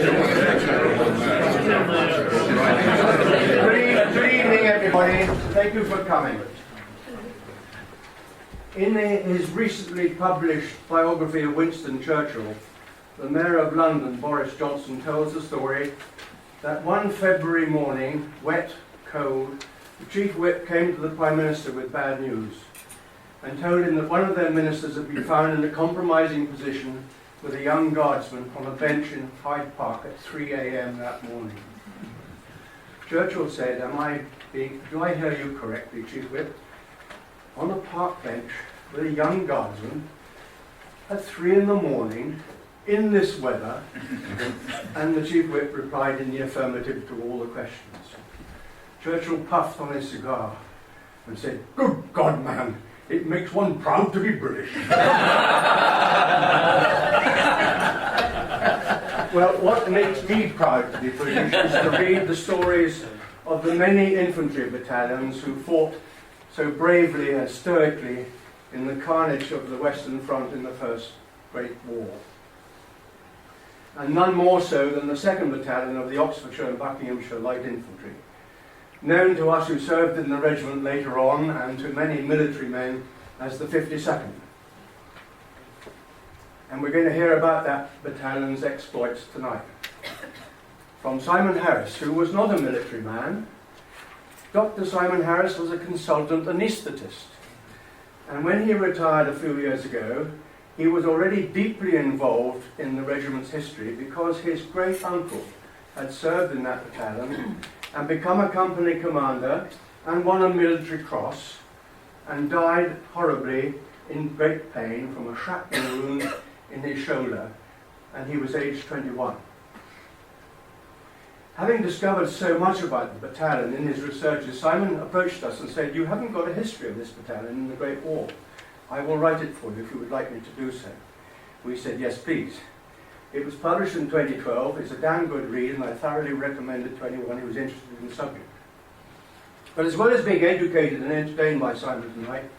Good evening, everybody. Thank you for coming. In his recently published biography of Winston Churchill, the Mayor of London, Boris Johnson, tells the story that one February morning, wet, cold, the Chief Whip came to the Prime Minister with bad news and told him that one of their ministers had been found in a compromising position with a young guardsman on a bench in Hyde Park at 3 a.m. that morning. Churchill said, do I hear you correctly, Chief Whip? On a park bench with a young guardsman at 3 in the morning in this weather? And the Chief Whip replied in the affirmative to all the questions. Churchill puffed on his cigar and said, "Good God, man, it makes one proud to be British." Well, what makes me proud to be British is to read the stories of the many infantry battalions who fought so bravely and stoically in the carnage of the Western Front in the First Great War. And none more so than the 2nd Battalion of the Oxfordshire and Buckinghamshire Light Infantry, known to us who served in the regiment later on and to many military men as the 52nd. And we're going to hear about that battalion's exploits tonight. From Simon Harris, who was not a military man. Dr. Simon Harris was a consultant anaesthetist. And when he retired a few years ago, he was already deeply involved in the regiment's history because his great uncle had served in that battalion and become a company commander and won a military cross and died horribly in great pain from a shrapnel wound in his shoulder, and he was aged 21. Having discovered so much about the battalion in his researches, Simon approached us and said, "You haven't got a history of this battalion in the Great War. I will write it for you if you would like me to do so." We said, "Yes, please." It was published in 2012. It's a damn good read, and I thoroughly recommend it to anyone who is interested in the subject. But as well as being educated and entertained by Simon tonight,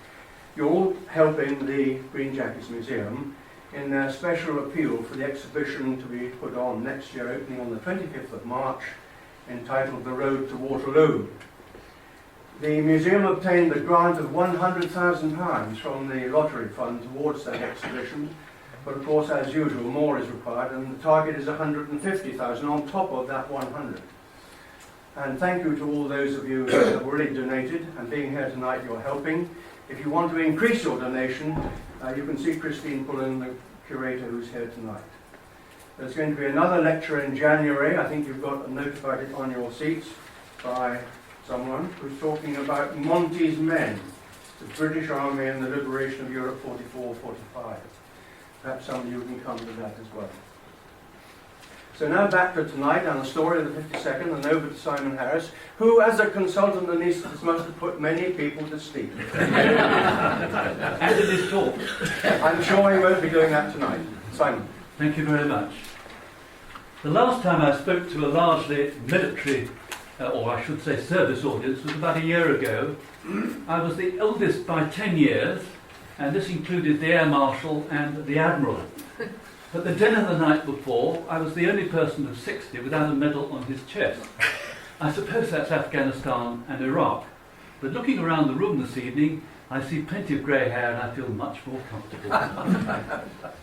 you're all helping the Green Jackets Museum in their special appeal for the exhibition to be put on next year, opening on the 25th of March, entitled The Road to Waterloo. The museum obtained a grant of £100,000 from the lottery fund towards that exhibition, but of course, as usual, more is required, and the target is £150,000 on top of that 100. And thank you to all those of you who have already donated, and being here tonight, you're helping. If you want to increase your donation, you can see Christine Pullen, the curator who's here tonight. There's going to be another lecture in January. I think you've got a note about it on your seats by someone who's talking about Monty's Men, the British Army and the liberation of Europe 44-45. Perhaps some of you can come to that as well. So now back to tonight and the story of the 52nd, and over to Simon Harris, who as a consultant anaesthetist must have put many people to sleep. And in his talk. I'm sure he won't be doing that tonight. Simon. Thank you very much. The last time I spoke to a largely military, or I should say service audience, was about a year ago. I was the eldest by 10 years, and this included the Air Marshal and the Admiral. At the dinner the night before, I was the only person of 60 without a medal on his chest. I suppose that's Afghanistan and Iraq. But looking around the room this evening, I see plenty of grey hair and I feel much more comfortable.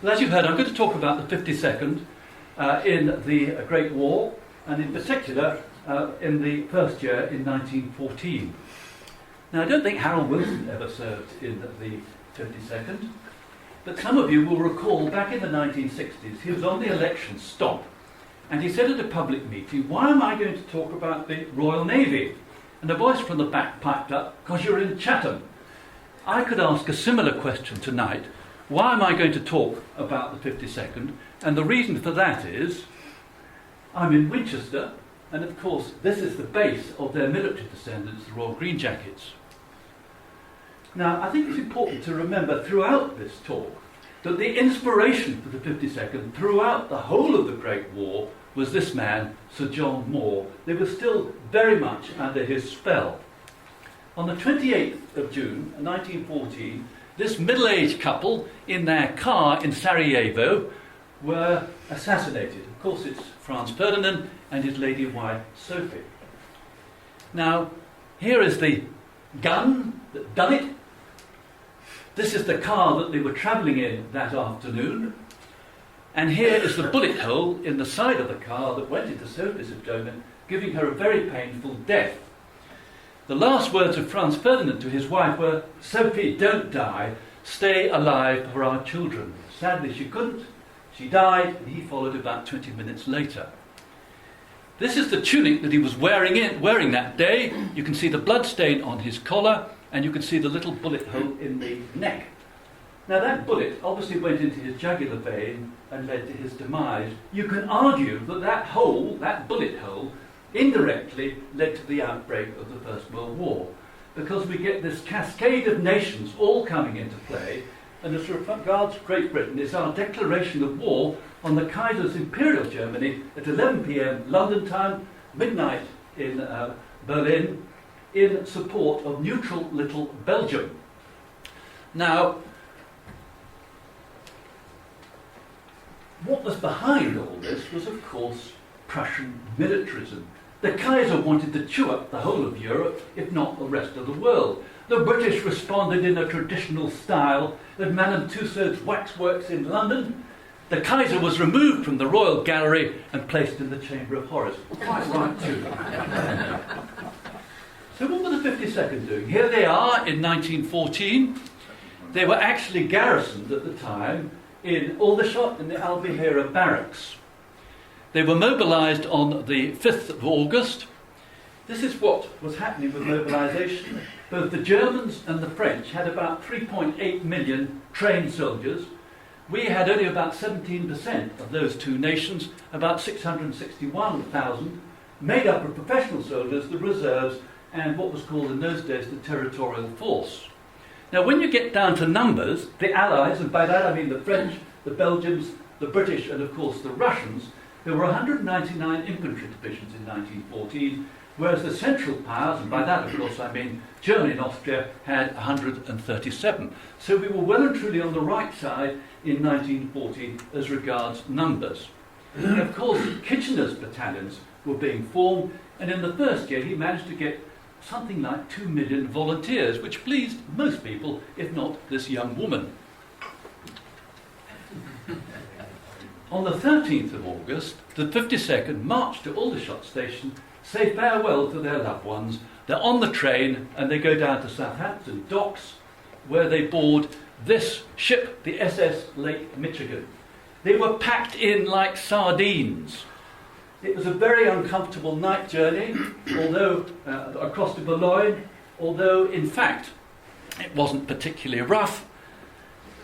Well, as you've heard, I'm going to talk about the 52nd in the Great War, and in particular in the first year in 1914. Now, I don't think Harold Wilson ever served in the 52nd. But some of you will recall back in the 1960s, he was on the election stop, and he said at a public meeting, "Why am I going to talk about the Royal Navy?" And a voice from the back piped up, "Because you're in Chatham." I could ask a similar question tonight. Why am I going to talk about the 52nd? And the reason for that is, I'm in Winchester, and of course this is the base of their military descendants, the Royal Green Jackets. Now, I think it's important to remember throughout this talk that the inspiration for the 52nd throughout the whole of the Great War was this man, Sir John Moore. They were still very much under his spell. On the 28th of June 1914, this middle-aged couple in their car in Sarajevo were assassinated. Of course, it's Franz Ferdinand and his lady wife, Sophie. Now, here is the gun that done it. This is the car that they were travelling in that afternoon. And here is the bullet hole in the side of the car that went into Sophie's abdomen, giving her a very painful death. The last words of Franz Ferdinand to his wife were, "Sophie, don't die. Stay alive for our children." Sadly, she couldn't. She died, and he followed about 20 minutes later. This is the tunic that he was wearing that day. You can see the blood stain on his collar, and you can see the little bullet hole in the neck. Now, that bullet obviously went into his jugular vein and led to his demise. You can argue that that hole, that bullet hole, indirectly led to the outbreak of the First World War, because we get this cascade of nations all coming into play, and as regards Great Britain, it's our declaration of war on the Kaiser's Imperial Germany at 11 p.m. London time, midnight in Berlin, in support of neutral little Belgium. Now, what was behind all this was, of course, Prussian militarism. The Kaiser wanted to chew up the whole of Europe, if not the rest of the world. The British responded in a traditional style at Madame Tussauds waxworks in London. The Kaiser was removed from the Royal Gallery and placed in the Chamber of Horrors. Quite right, too. So what were the 52nd doing? Here they are in 1914. They were actually garrisoned at the time in Aldershot in the Albihera barracks. They were mobilised on the 5th of August. This is what was happening with mobilisation. Both the Germans and the French had about 3.8 million trained soldiers. We had only about 17% of those two nations, about 661,000, made up of professional soldiers, the reserves, and what was called in those days the territorial force. Now, when you get down to numbers, the Allies, and by that I mean the French, the Belgians, the British, and of course the Russians, there were 199 infantry divisions in 1914, whereas the Central Powers, and by that of course I mean Germany and Austria, had 137. So we were well and truly on the right side in 1914 as regards numbers. And of course Kitchener's battalions were being formed, and in the first year he managed to get something like 2 million volunteers, which pleased most people, if not this young woman. On the 13th of August, the 52nd marched to Aldershot station, say farewell to their loved ones. They're on the train and they go down to Southampton docks, where they board this ship, the SS Lake Michigan. They were packed in like sardines. It was a very uncomfortable night journey, although across to Boulogne, although in fact it wasn't particularly rough.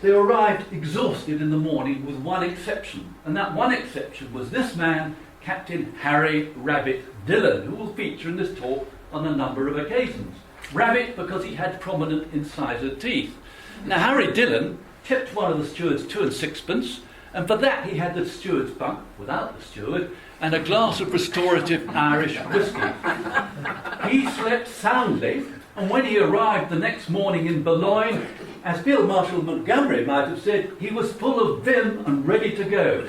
They arrived exhausted in the morning with one exception, and that one exception was this man, Captain Harry Rabbit Dillon, who will feature in this talk on a number of occasions. Rabbit because he had prominent incisor teeth. Now Harry Dillon tipped one of the stewards 2 and 6pence, and for that he had the steward's bunk, without the steward, and a glass of restorative Irish whisky. He slept soundly, and when he arrived the next morning in Boulogne, as Field Marshal Montgomery might have said, he was full of vim and ready to go.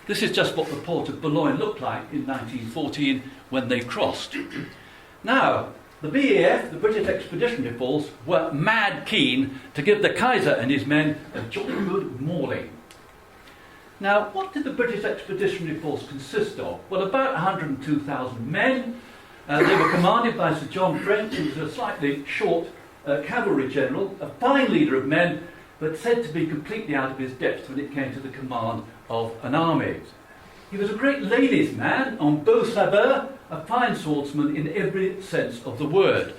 This is just what the port of Boulogne looked like in 1914 when they crossed. Now, the BEF, the British Expeditionary Force, were mad keen to give the Kaiser and his men a jolly good mauling. Now, what did the British Expeditionary Force consist of? Well, about 102,000 men. They were commanded by Sir John French, who was a slightly short cavalry general, a fine leader of men, but said to be completely out of his depth when it came to the command of an army. He was a great ladies' man, en beau sabre, a fine swordsman in every sense of the word.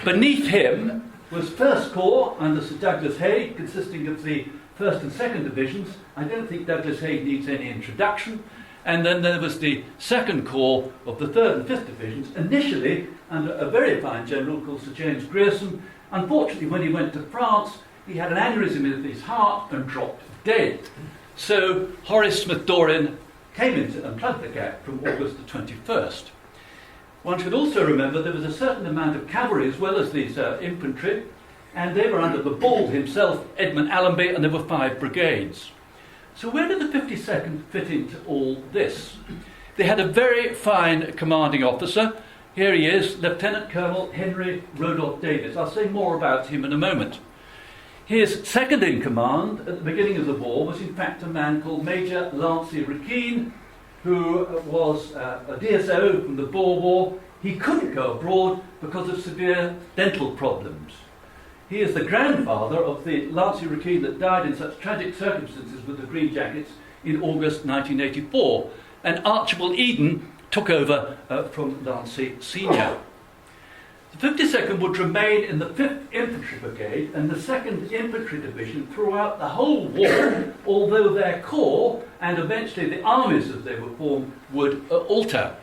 Beneath him was First Corps under Sir Douglas Haig, consisting of the 1st and 2nd Divisions. I don't think Douglas Haig needs any introduction. And then there was the 2nd Corps of the 3rd and 5th Divisions, initially under a very fine general called Sir James Grierson. Unfortunately, when he went to France, he had an aneurysm in his heart and dropped dead. So Horace Smith-Dorrien came in and plugged the gap from August the 21st. One should also remember there was a certain amount of cavalry as well as these infantry, and they were under the Bald himself, Edmund Allenby, and there were 5 brigades. So where did the 52nd fit into all this? They had a very fine commanding officer. Here he is, Lieutenant Colonel Henry Rodolph Davis. I'll say more about him in a moment. His second in command at the beginning of the war was in fact a man called Major Lancy Rakeen, who was a DSO from the Boer War. He couldn't go abroad because of severe dental problems. He is the grandfather of the Lancy Rakeen that died in such tragic circumstances with the Green Jackets in August 1984. And Archibald Eden took over from Lancy Sr. The 52nd would remain in the 5th Infantry Brigade and the 2nd Infantry Division throughout the whole war, although their corps and eventually the armies as they were formed would alter.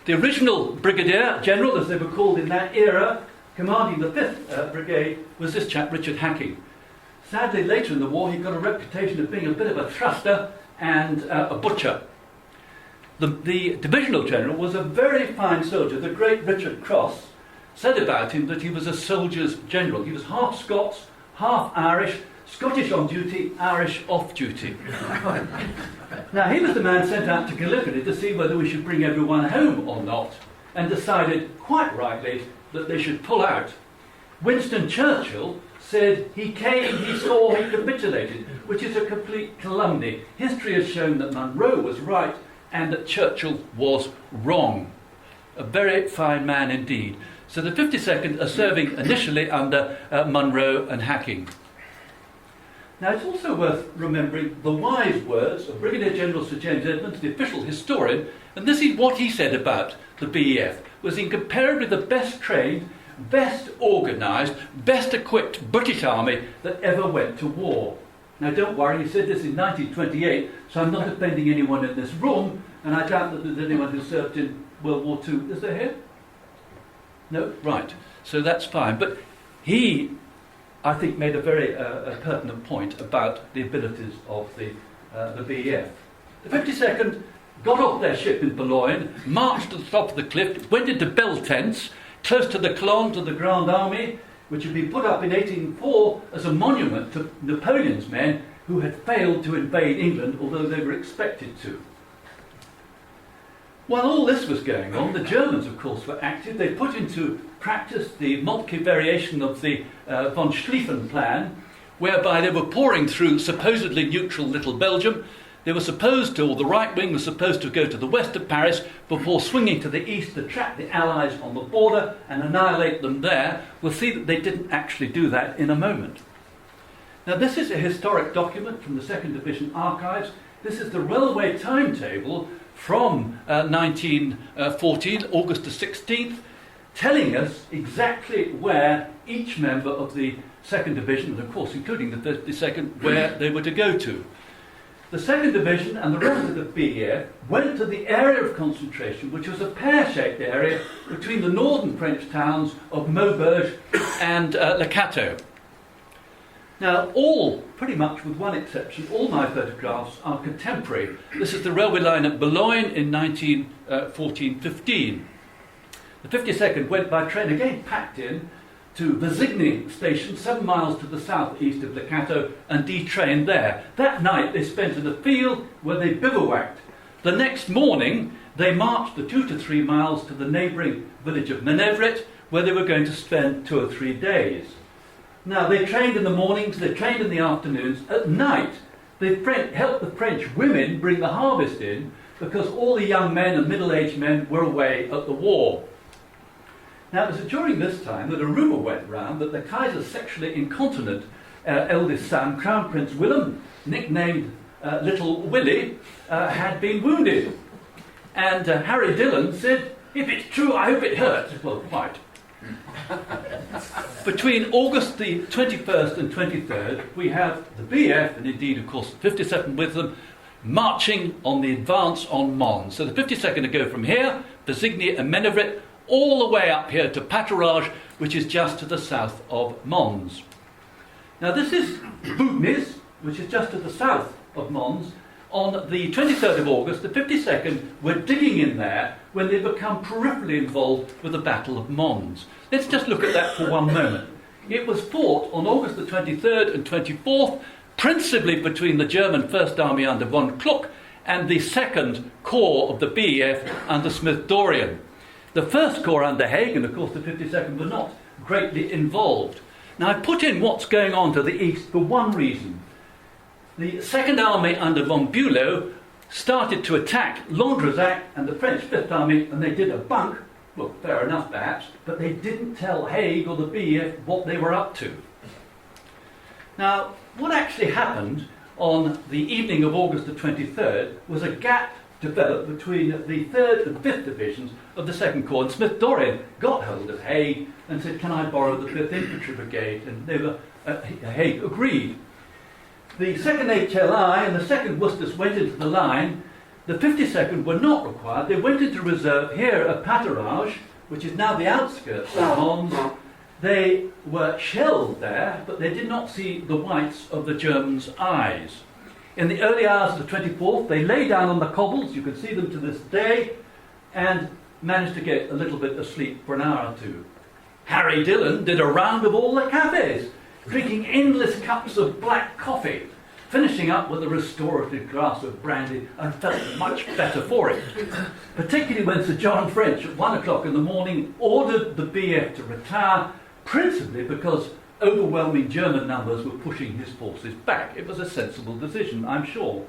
The original Brigadier General, as they were called in that era, commanding the 5th Brigade, was this chap, Richard Hacking. Sadly, later in the war, he got a reputation of being a bit of a thruster and a butcher. The Divisional General was a very fine soldier. The great Richard Cross said about him that he was a soldier's general. He was half Scots, half Irish, Scottish on duty, Irish off duty. Now, he was the man sent out to Gallipoli to see whether we should bring everyone home or not, and decided, quite rightly, that they should pull out. Winston Churchill said he came, he saw, he capitulated, which is a complete calumny. History has shown that Monroe was right and that Churchill was wrong. A very fine man indeed. So the 52nd are serving initially under Monroe and Hacking. Now it's also worth remembering the wise words of Brigadier General Sir James Edmonds, the official historian, and this is what he said about the BEF, was incomparably the best trained, best organised, best equipped British army that ever went to war. Now don't worry, he said this in 1928, so I'm not offending anyone in this room, and I doubt that there's anyone who served in World War II. Is there here? No? Right. So that's fine. But he, I think, made a very pertinent point about the abilities of the BEF. The 52nd got off their ship in Boulogne, marched to the top of the cliff, went into bell tents, close to the colonnes of the Grand Army, which had been put up in 1804 as a monument to Napoleon's men who had failed to invade England, although they were expected to. While all this was going on, the Germans, of course, were active. They put into practice the Moltke variation of the von Schlieffen plan, whereby they were pouring through supposedly neutral little Belgium. They were supposed to, or the right wing was supposed to go to the west of Paris before swinging to the east to trap the Allies on the border and annihilate them there. We'll see that they didn't actually do that in a moment. Now, this is a historic document from the 2nd Division archives. This is the railway timetable from 1914, August the 16th, telling us exactly where each member of the 2nd Division, and of course including the 52nd, where they were to go to. The 2nd Division and the rest of the BEF went to the area of concentration, which was a pear-shaped area between the northern French towns of Maubeuge and Le Cateau. Now, all, pretty much with one exception, all my photographs are contemporary. This is the railway line at Boulogne in 1914-15. The 52nd went by train, again packed in, to Vesigny station, 7 miles to the southeast of Le Cateau, and detrained there. That night they spent in a field where they bivouacked. The next morning they marched the 2 to 3 miles to the neighbouring village of Menevret, where they were going to spend 2 or 3 days. Now, they trained in the mornings, they trained in the afternoons. At night, they helped the French women bring the harvest in because all the young men and middle-aged men were away at the war. Now, it was during this time that a rumour went round that the Kaiser's sexually incontinent eldest son, Crown Prince Willem, nicknamed Little Willie, had been wounded. And Harry Dillon said, "If it's true, I hope it hurts." Well, quite. Between August the 21st and 23rd, we have the BF, and indeed, of course, the 52nd with them, marching on the advance on Mons. So the 52nd to go from here, Vesigny and Menevret, all the way up here to Patterage, which is just to the south of Mons. Now this is Bougnes, which is just to the south of Mons. On the 23rd of August, the 52nd were digging in there when they become peripherally involved with the Battle of Mons. Let's just look at that for one moment. It was fought on August the 23rd and 24th principally between the German First Army under von Kluck and the Second Corps of the BEF under Smith-Dorrien. The First Corps under Haig, and of course the 52nd, were not greatly involved. Now, I put in what's going on to the east for one reason. The Second Army under von Bülow started to attack Landrezac and the French Fifth Army, and they did a bunk. Well, fair enough perhaps, but they didn't tell Haig or the BEF what they were up to. Now, what actually happened on the evening of August the 23rd was a gap developed between the 3rd and 5th Divisions of the 2nd Corps, and Smith-Dorrien got hold of Haig and said, can I borrow the 5th Infantry Brigade? And Haig agreed. The 2nd HLI and the 2nd Worcesters went into the line. The 52nd were not required. They went into reserve here at Patterage, which is now the outskirts of Mons. They were shelled there, but they did not see the whites of the Germans' eyes. In the early hours of the 24th, they lay down on the cobbles, you can see them to this day, and managed to get a little bit of sleep for an hour or two. Harry Dillon did a round of all the cafes, drinking endless cups of black coffee, finishing up with a restorative glass of brandy, and felt much better for it. Particularly when Sir John French, at 1 o'clock in the morning, ordered the BF to retire, principally because overwhelming German numbers were pushing his forces back. It was a sensible decision, I'm sure.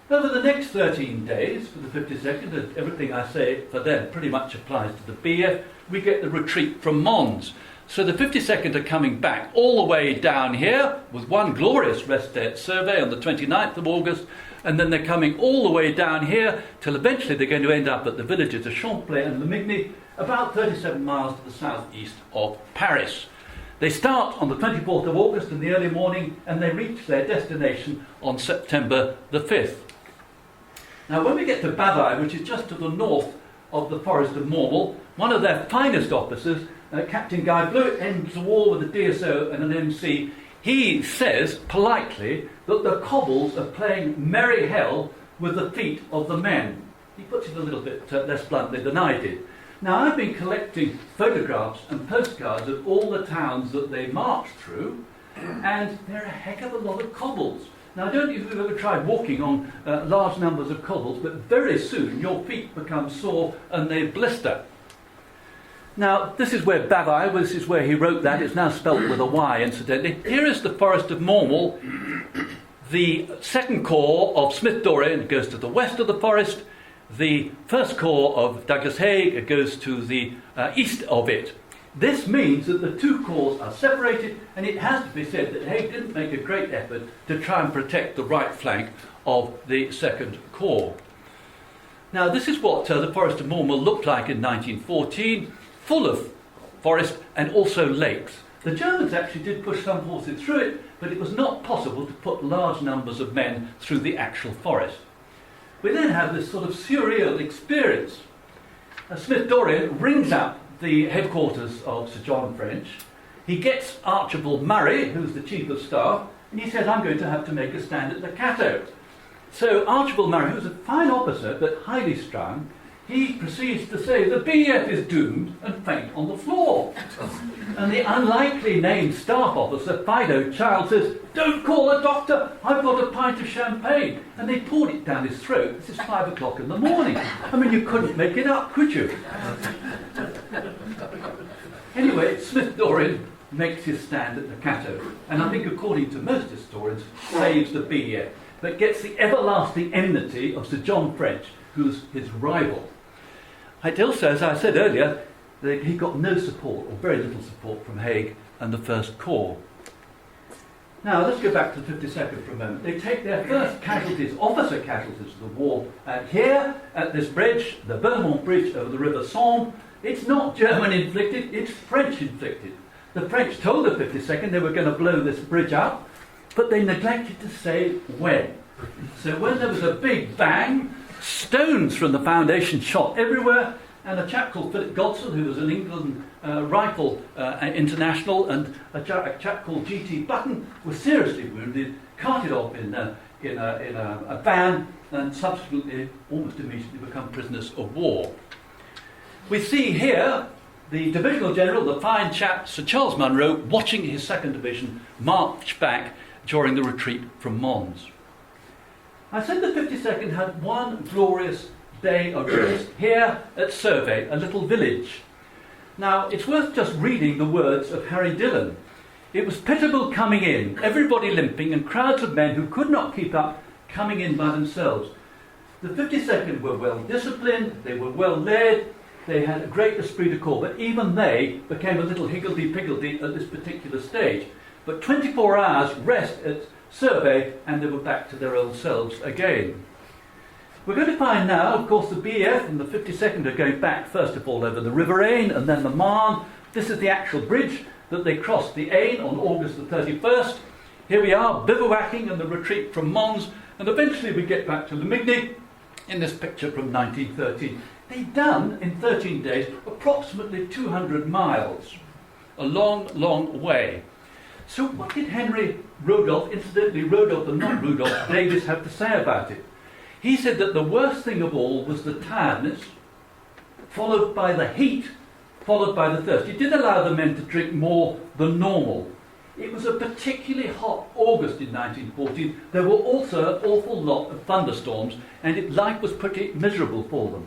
Over the next 13 days, for the 52nd, and everything I say for them pretty much applies to the BF, we get the retreat from Mons. So the 52nd are coming back all the way down here, with one glorious rest day at Survey on the 29th of August, and then they're coming all the way down here, till eventually they're going to end up at the villages of Champlain and Lamigny, about 37 miles to the southeast of Paris. They start on the 24th of August in the early morning, and they reach their destination on September the 5th. Now, when we get to Bavaille, which is just to the north of the Forest of Mormal, one of their finest officers, Captain Guy Blewett, ends the war with a DSO and an MC. He says, politely, that the cobbles are playing merry hell with the feet of the men. He puts it a little bit less bluntly than I did. Now, I've been collecting photographs and postcards of all the towns that they marched through, and there are a heck of a lot of cobbles. Now, I don't know if you've ever tried walking on large numbers of cobbles, but very soon your feet become sore and they blister. Now, this is where Bavaille, this is where he wrote that. It's now spelt with a Y, incidentally. Here is the Forest of Mormal. The 2nd Corps of Smith-Dorrien goes to the west of the forest. The 1st Corps of Douglas Haig goes to the east of it. This means that the two corps are separated, and it has to be said that Haig didn't make a great effort to try and protect the right flank of the 2nd Corps. Now, this is what the Forest of Mormal looked like in 1914, full of forest and also lakes. The Germans actually did push some forces through it, but it was not possible to put large numbers of men through the actual forest. We then have this sort of surreal experience. Smith-Dorrien rings up the headquarters of Sir John French. He gets Archibald Murray, who's the Chief of Staff, and he says, I'm going to have to make a stand at the Cateau. So Archibald Murray, who's a fine officer but highly strung, he proceeds to say, the BF is doomed, and faint on the floor. And the unlikely named staff officer, Fido Child, says, don't call a doctor, I've got a pint of champagne. And they poured it down his throat. This is 5 o'clock in the morning. I mean, you couldn't make it up, could you? Anyway, Smith-Dorrien makes his stand at the Cateau, and I think, according to most historians, saves the BF, but gets the everlasting enmity of Sir John French, who's his rival. It also, as I said earlier, that he got no support, or very little support, from Haig and the 1st Corps. Now, let's go back to the 52nd for a moment. They take their first casualties, officer casualties of the war, here at this bridge, the Beaumont Bridge over the River Somme. It's not German-inflicted, it's French-inflicted. The French told the 52nd they were going to blow this bridge up, but they neglected to say when. So when there was a big bang, stones from the foundation shot everywhere, and a chap called Philip Godson, who was an England rifle international, and a chap called G.T. Button was seriously wounded, carted off in a van, and subsequently, almost immediately, become prisoners of war. We see here the divisional general, the fine chap Sir Charles Munro, watching his 2nd Division march back during the retreat from Mons. I said the 52nd had one glorious day of rest here at Shovell, a little village. Now, it's worth just reading the words of Harry Dillon. It was pitiable coming in, everybody limping, and crowds of men who could not keep up coming in by themselves. The 52nd were well disciplined, they were well led, they had a great esprit de corps, but even they became a little higgledy-piggledy at this particular stage. But 24 hours rest at Shovell and they were back to their old selves again. We're going to find now, of course, the BF and the 52nd are going back first of all over the River Aisne and then the Marne. This is the actual bridge that they crossed the Aisne on August the 31st. Here we are, bivouacking and the retreat from Mons, and eventually we get back to Ligny in this picture from 1913. They'd done, in 13 days, approximately 200 miles. A long, long way. So what did Henry Rodolph, incidentally Rodolph and not Rudolph Davis, have to say about it? He said that the worst thing of all was the tiredness, followed by the heat, followed by the thirst. He did allow the men to drink more than normal. It was a particularly hot August in 1914. There were also an awful lot of thunderstorms, and life was pretty miserable for them.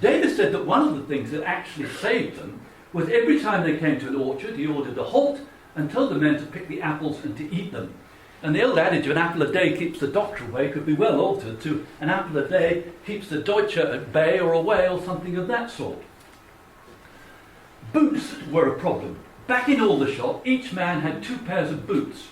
Davis said that one of the things that actually saved them was every time they came to an orchard, he ordered a halt and told the men to pick the apples and to eat them. And the old adage of an apple a day keeps the doctor away could be well altered to an apple a day keeps the Deutscher at bay or away or something of that sort. Boots were a problem. Back in Aldershot, each man had 2 pairs of boots,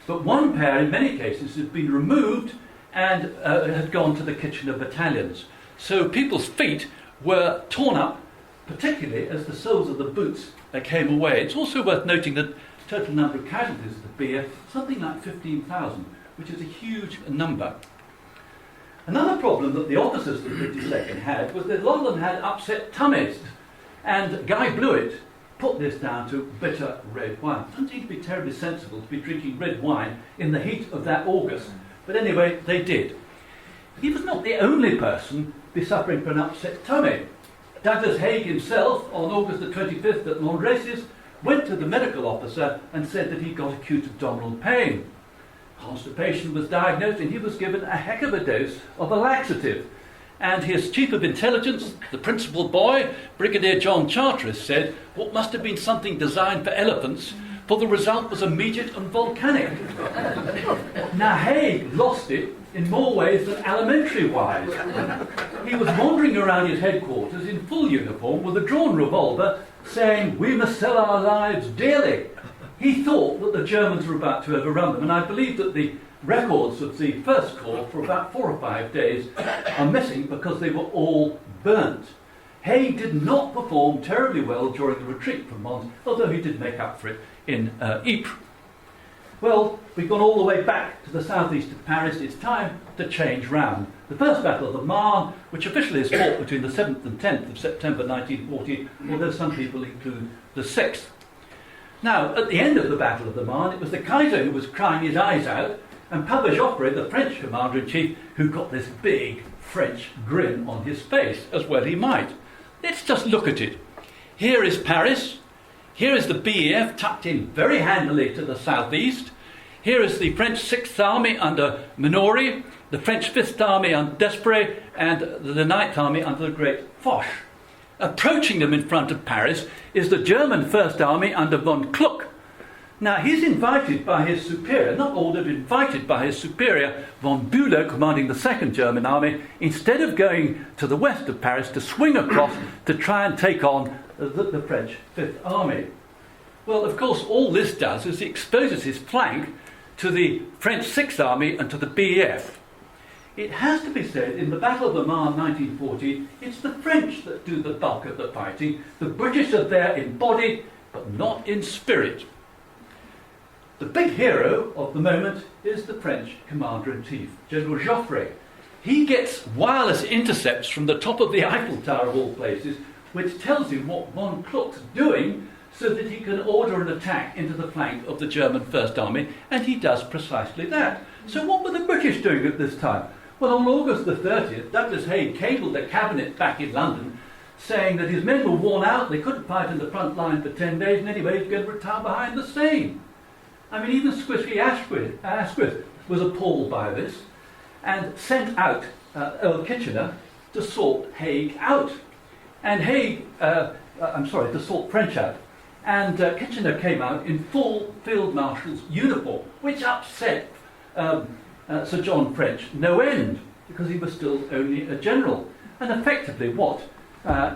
but one pair in many cases had been removed and had gone to the kitchen of battalions. So people's feet were torn up, particularly as the soles of the boots came away. It's also worth noting that total number of casualties of the BF, something like 15,000, which is a huge number. Another problem that the officers of the 52nd had was that a lot of them had upset tummies, and Guy Blewett put this down to bitter red wine. It doesn't seem to be terribly sensible to be drinking red wine in the heat of that August, but anyway, they did. He was not the only person to be suffering from an upset tummy. Douglas Haig himself, on August the 25th at Landrecies, went to the medical officer and said that he got acute abdominal pain. Constipation was diagnosed and he was given a heck of a dose of a laxative. And his chief of intelligence, the principal boy, Brigadier John Charteris, said what must have been something designed for elephants, for the result was immediate and volcanic. Now Haig lost it in more ways than alimentary-wise. He was wandering around his headquarters in full uniform with a drawn revolver, saying, "We must sell our lives dearly." He thought that the Germans were about to overrun them, and I believe that the records of the First Corps for about 4 or 5 days are missing because they were all burnt. Haig did not perform terribly well during the retreat from Mons, although he did make up for it in Ypres. Well, we've gone all the way back to the southeast of Paris. It's time to change round. The First Battle of the Marne, which officially is fought between the 7th and 10th of September 1914, although some people include the 6th. Now, at the end of the Battle of the Marne, it was the Kaiser who was crying his eyes out, and Papa Joffre, the French commander-in-chief, who got this big French grin on his face, as well he might. Let's just look at it. Here is Paris. Here is the BEF tucked in very handily to the southeast. Here is the French 6th Army under Minory, the French 5th Army under Desprez, and the 9th Army under the great Foch. Approaching them in front of Paris is the German 1st Army under von Kluck. Now, he's invited by his superior, not ordered, invited by his superior, von Bülow, commanding the 2nd German Army, instead of going to the west of Paris, to swing across to try and take on the French 5th Army. Well, of course, all this does is it exposes his flank to the French 6th Army and to the BEF. It has to be said, in the Battle of the Marne 1914, it's the French that do the bulk of the fighting. The British are there in body, but not in spirit. The big hero of the moment is the French Commander-in-Chief, General Joffre. He gets wireless intercepts from the top of the Eiffel Tower of all places, which tells him what von Kluck's doing so that he can order an attack into the flank of the German First Army, and he does precisely that. So what were the British doing at this time? Well, on August the 30th, Douglas Haig cabled the cabinet back in London, saying that his men were worn out, they couldn't fight in the front line for 10 days, and anyway he's going to retire behind the Seine. I mean, even Squishy Asquith was appalled by this and sent out Earl Kitchener to sort Haig out. And to sort French out. And Kitchener came out in full Field Marshal's uniform, which upset Sir John French no end, because he was still only a general. And effectively what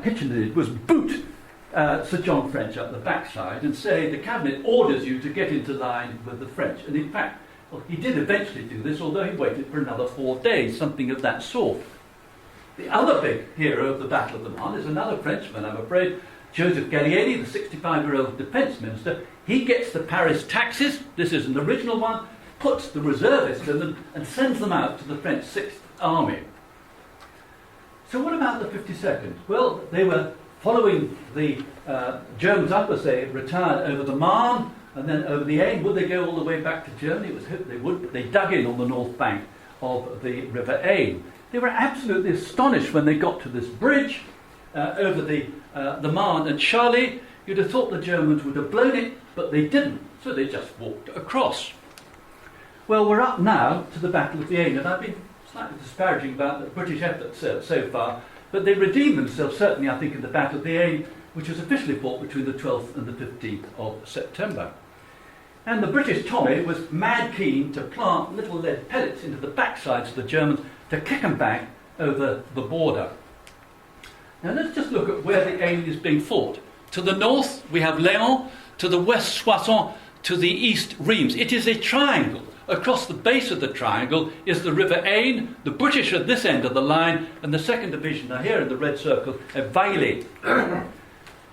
Kitchener did was boot Sir John French up the backside and say, the cabinet orders you to get into line with the French. And in fact, well, he did eventually do this, although he waited for another 4 days, something of that sort. The other big hero of the Battle of the Marne is another Frenchman, I'm afraid, Joseph Gallieni, the 65-year-old defence minister. He gets the Paris taxes, this is an original one, puts the reservists in them and sends them out to the French 6th Army. So what about the 52nd? Well, they were following the Germans up as they retired over the Marne and then over the Aisne. Would they go all the way back to Germany? It was hoped they would, but they dug in on the north bank of the River Aisne. They were absolutely astonished when they got to this bridge over the Marne and Charlie. You'd have thought the Germans would have blown it, but they didn't, so they just walked across. Well, we're up now to the Battle of the Aisne, and I've been slightly disparaging about the British efforts so far, but they redeemed themselves, certainly, I think, in the Battle of the Aisne, which was officially fought between the 12th and the 15th of September. And the British Tommy was mad keen to plant little lead pellets into the backsides of the Germans to kick them back over the border. Now let's just look at where the Aisne is being fought. To the north we have Léon, to the west Soissons, to the east Reims. It is a triangle. Across the base of the triangle is the River Aisne, the British at this end of the line, and the 2nd Division are here in the red circle at Vailly.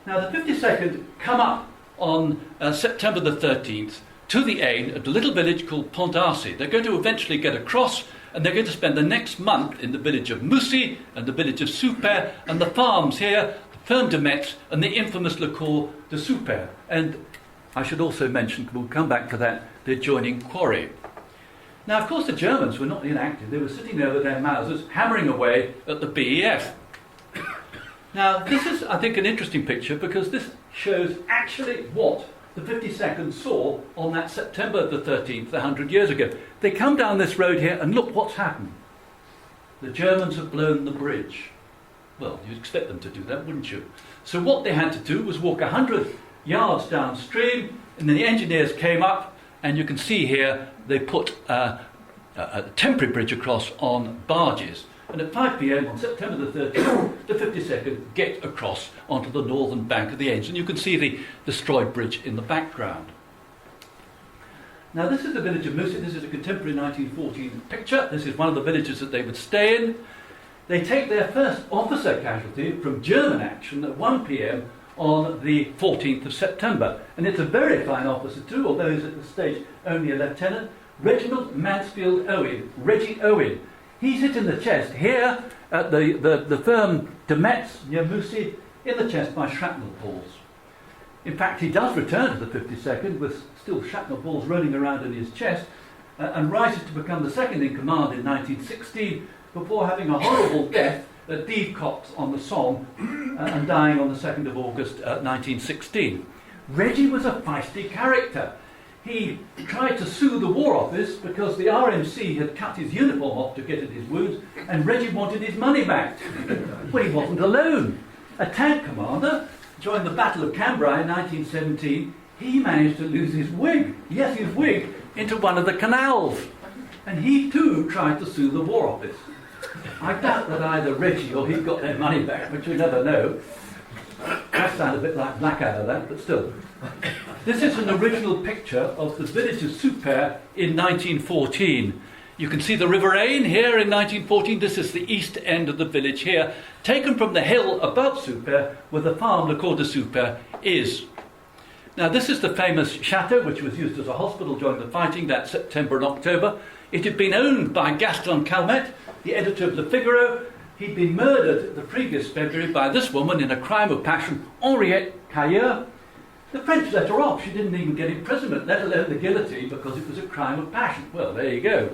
Now the 52nd come up on September the 13th to the Aisne at a little village called Pont d'Arcy. They're going to eventually get across, and they're going to spend the next month in the village of Moussy and the village of Soupir and the farms here, Ferme de Metz and the infamous Le Cour de Soupir. And I should also mention, we'll come back to that, the adjoining quarry. Now, of course, the Germans were not inactive. They were sitting there with their Mausers, hammering away at the BEF. Now, this is, I think, an interesting picture because this shows actually what the 52nd saw on that September the 13th, 100 years ago. They come down this road here and look what's happened. The Germans have blown the bridge. Well, you'd expect them to do that, wouldn't you? So what they had to do was walk 100 yards downstream, and then the engineers came up, and you can see here they put a temporary bridge across on barges. And at 5 p.m. on September the 13th, the 52nd get across onto the northern bank of the Aisne. And you can see the destroyed bridge in the background. Now this is the village of Moussy. This is a contemporary 1914 picture. This is one of the villages that they would stay in. They take their first officer casualty from German action at 1 p.m. on the 14th of September. And it's a very fine officer too, although he's at the stage only a lieutenant. Reginald Mansfield Owen, Reggie Owen. He's hit in the chest here at the Ferme de Metz near Moussy, in the chest by shrapnel balls. In fact, he does return to the 52nd with still shrapnel balls rolling around in his chest and rises to become the second in command in 1916 before having a horrible death at Dives on the Somme and dying on the 2nd of August 1916. Reggie was a feisty character. He tried to sue the War Office because the RMC had cut his uniform off to get at his wounds, and Reggie wanted his money back. Well, he wasn't alone. A tank commander joined the Battle of Cambrai in 1917. He managed to lose his wig, yes, his wig, into one of the canals. And he too tried to sue the War Office. I doubt that either Reggie or he got their money back, but you never know. That sounds a bit like Blackadder, that, but still. This is an original picture of the village of Soupir in 1914. You can see the River Aisne here in 1914. This is the east end of the village here, taken from the hill above Soupir, where the farm, Le Cour de Soupir, is. Now, this is the famous chateau, which was used as a hospital during the fighting that September and October. It had been owned by Gaston Calmette, the editor of Le Figaro. He'd been murdered the previous February by this woman in a crime of passion, Henriette Cailleur. The French let her off. She didn't even get imprisonment, let alone the guillotine, because it was a crime of passion. Well, there you go.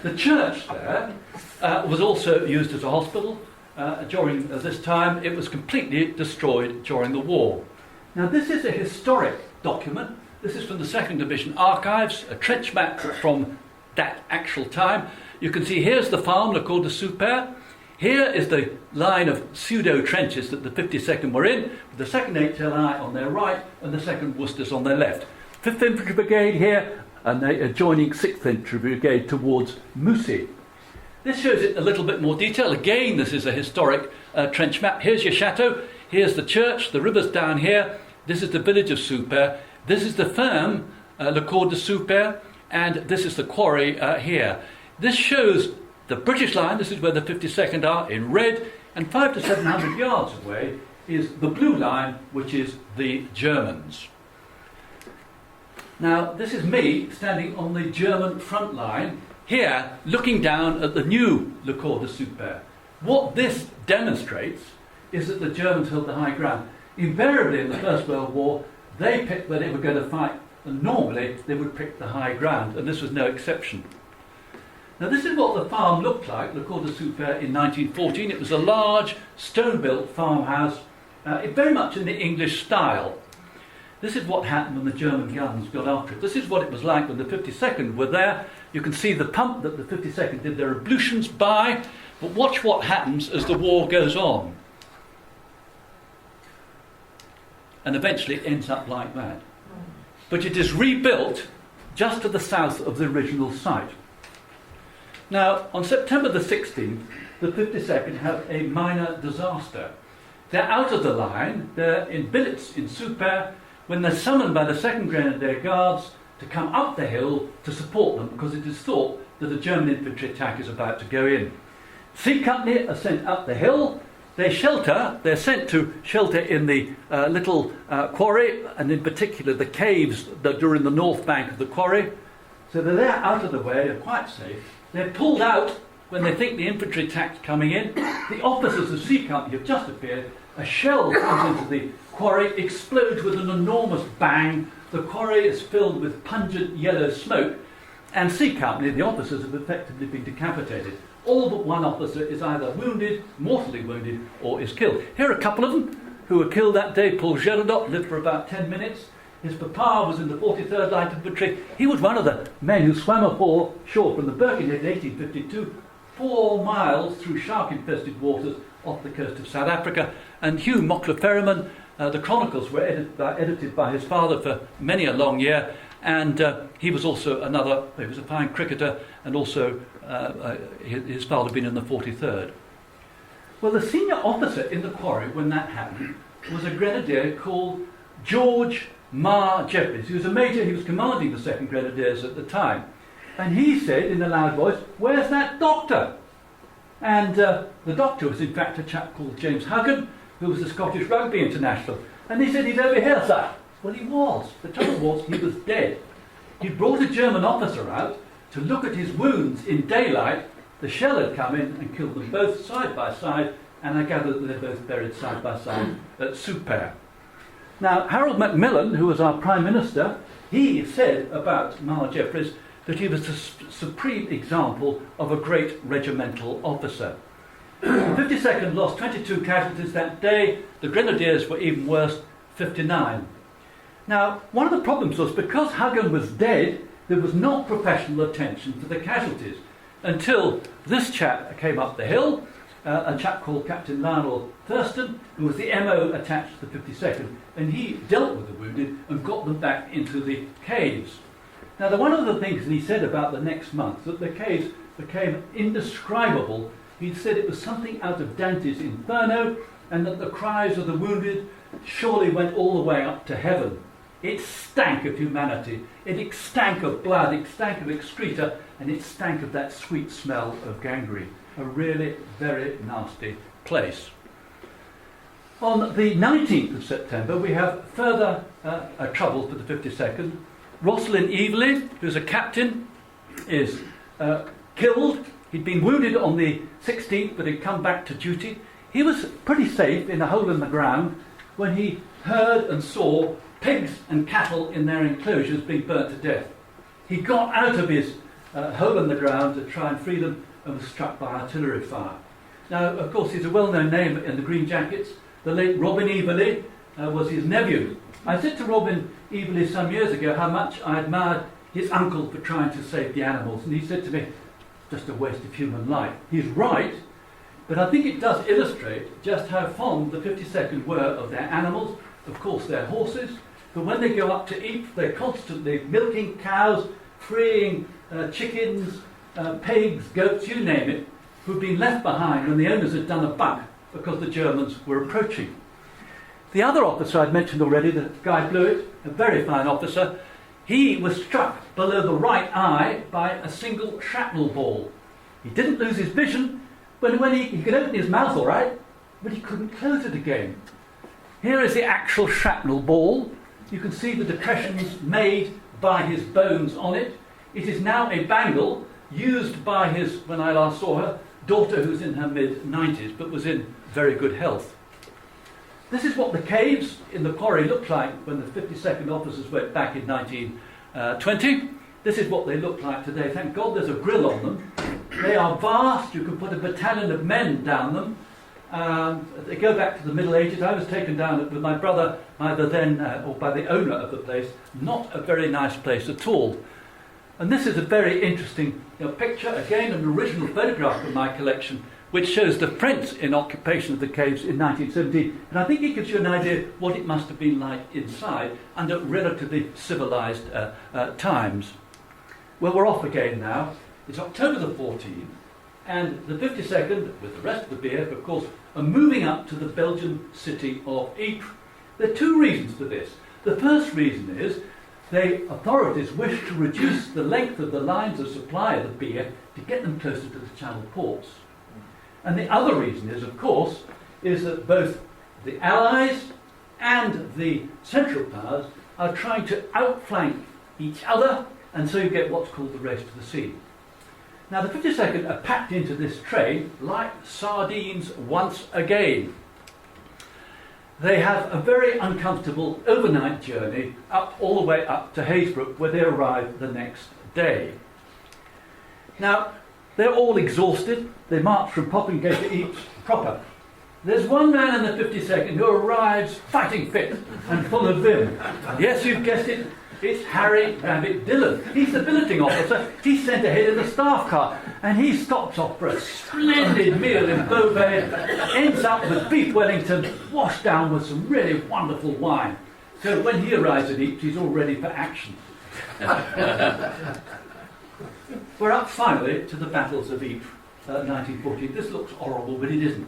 The church there was also used as a hospital during this time. It was completely destroyed during the war. Now, this is a historic document. This is from the 2nd Division Archives, a trench map from that actual time. You can see here's the farm, the Cour de Soupir. Here is the line of pseudo-trenches that the 52nd were in, with the 2nd HLI on their right and the 2nd Worcesters on their left. 5th Infantry Brigade here, and the adjoining 6th Infantry Brigade towards Moussy. This shows it in a little bit more detail. Again, this is a historic trench map. Here's your chateau, here's the church, the river's down here, this is the village of Soupir, this is the firm, Le Cour de Soupir, and this is the quarry here. This shows the British line, this is where the 52nd are, in red, and 500 to 700 yards away is the blue line, which is the Germans. Now, this is me standing on the German front line, here, looking down at the new Le Cour de Soupir. What this demonstrates is that the Germans held the high ground. Invariably in the First World War, they picked where they were going to fight, and normally they would pick the high ground, and this was no exception. Now, this is what the farm looked like, Le Cour de Soupir, in 1914. It was a large, stone-built farmhouse, very much in the English style. This is what happened when the German guns got after it. This is what it was like when the 52nd were there. You can see the pump that the 52nd did their ablutions by, but watch what happens as the war goes on. And eventually it ends up like that. But it is rebuilt just to the south of the original site. Now, on September the 16th, the 52nd have a minor disaster. They're out of the line, they're in billets in Soupir, when they're summoned by the 2nd Grenadier Guards to come up the hill to support them, because it is thought that a German infantry attack is about to go in. C Company are sent up the hill, they're sent to shelter in the little quarry, and in particular the caves that are in the north bank of the quarry. So they're there out of the way, they're quite safe. They're pulled out when they think the infantry attack's coming in. The officers of C Company have just appeared. A shell comes into the quarry, explodes with an enormous bang. The quarry is filled with pungent yellow smoke, and C Company, the officers, have effectively been decapitated. All but one officer is either wounded, mortally wounded, or is killed. Here are a couple of them who were killed that day. Paul Gérodot lived for about 10 minutes. His papa was in the 43rd Light Infantry. He was one of the men who swam ashore from the Birkenhead in 1852, 4 miles through shark-infested waters off the coast of South Africa. And Hugh Mockler Ferryman, the chronicles were edited by his father for many a long year, and he was also he was a fine cricketer, and also his father had been in the 43rd. Well, the senior officer in the quarry when that happened was a grenadier called George Mar Jeffries. He was a major, he was commanding the 2nd Grenadiers at the time. And he said in a loud voice, "Where's that doctor?" And the doctor was in fact a chap called James Huggan, who was the Scottish Rugby International. And he said, "He's over here, sir." Well, he was. The trouble was, he was dead. He brought a German officer out to look at his wounds in daylight. The shell had come in and killed them both side by side, and I gather that they're both buried side by side at Soupir. Now, Harold Macmillan, who was our Prime Minister, he said about Mar Jeffries that he was the supreme example of a great regimental officer. The 52nd lost 22 casualties that day. The Grenadiers were even worse, 59. Now, one of the problems was because Huggan was dead, there was not professional attention to the casualties until this chap came up the hill, a chap called Captain Lionel Thurston, who was the MO attached to the 52nd, and he dealt with the wounded and got them back into the caves. Now, one of the things he said about the next month, that the caves became indescribable. He said it was something out of Dante's Inferno, and that the cries of the wounded surely went all the way up to heaven. It stank of humanity, it stank of blood, it stank of excreta, and it stank of that sweet smell of gangrene. A really very nasty place. On the 19th of September, we have further trouble for the 52nd. Rosalind Evelyn, who's a captain, is killed. He'd been wounded on the 16th, but he'd come back to duty. He was pretty safe in a hole in the ground when he heard and saw pigs and cattle in their enclosures being burnt to death. He got out of his hole in the ground to try and free them and was struck by artillery fire. Now, of course, he's a well-known name in the Green Jackets. The late Robin Evelyn was his nephew, I said to Robin Eberly some years ago how much I admired his uncle for trying to save the animals, and he said to me, just a waste of human life. He's right, but I think it does illustrate just how fond the 52nd were of their animals, of course their horses, but when they go up to Ypres, they're constantly milking cows, freeing chickens, pigs, goats, you name it, who'd been left behind when the owners had done a buck because the Germans were approaching. The other officer I'd mentioned already, the Guy Blewett, a very fine officer, he was struck below the right eye by a single shrapnel ball. He didn't lose his vision, but when he could open his mouth all right, but he couldn't close it again. Here is the actual shrapnel ball. You can see the depressions made by his bones on it. It is now a bangle used by his, when I last saw her, daughter who's in her mid-90s but was in very good health. This is what the caves in the quarry looked like when the 52nd officers went back in 1920. This is what they look like today. Thank God there's a grill on them. They are vast. You can put a battalion of men down them. They go back to the Middle Ages. I was taken down with my brother, either then or by the owner of the place. Not a very nice place at all. And this is a very interesting picture, again an original photograph from my collection, which shows the French in occupation of the caves in 1917. And I think it gives you an idea what it must have been like inside under relatively civilised times. Well, we're off again now. It's October the 14th, and the 52nd, with the rest of the BF, of course, are moving up to the Belgian city of Ypres. There are two reasons for this. The first reason is the authorities wish to reduce the length of the lines of supply of the BF to get them closer to the Channel ports. And the other reason is, of course, is that both the Allies and the Central Powers are trying to outflank each other, and so you get what's called the race to the sea. Now, the 52nd are packed into this train like sardines once again. They have a very uncomfortable overnight journey up all the way up to Hazebrouck, where they arrive the next day. Now, they're all exhausted. They march from Poppingate to Ypres proper. There's one man in the 52nd who arrives fighting fit and full of vim. Yes, you've guessed it. It's Harry Rabbit Dillon. He's the billeting officer. He's sent ahead in the staff car, and he stops off for a splendid meal in Beauvais, ends up with beef Wellington, washed down with some really wonderful wine. So when he arrives at Ypres, he's all ready for action. We're up finally to the battles of Ypres, 1914. This looks horrible, but it isn't.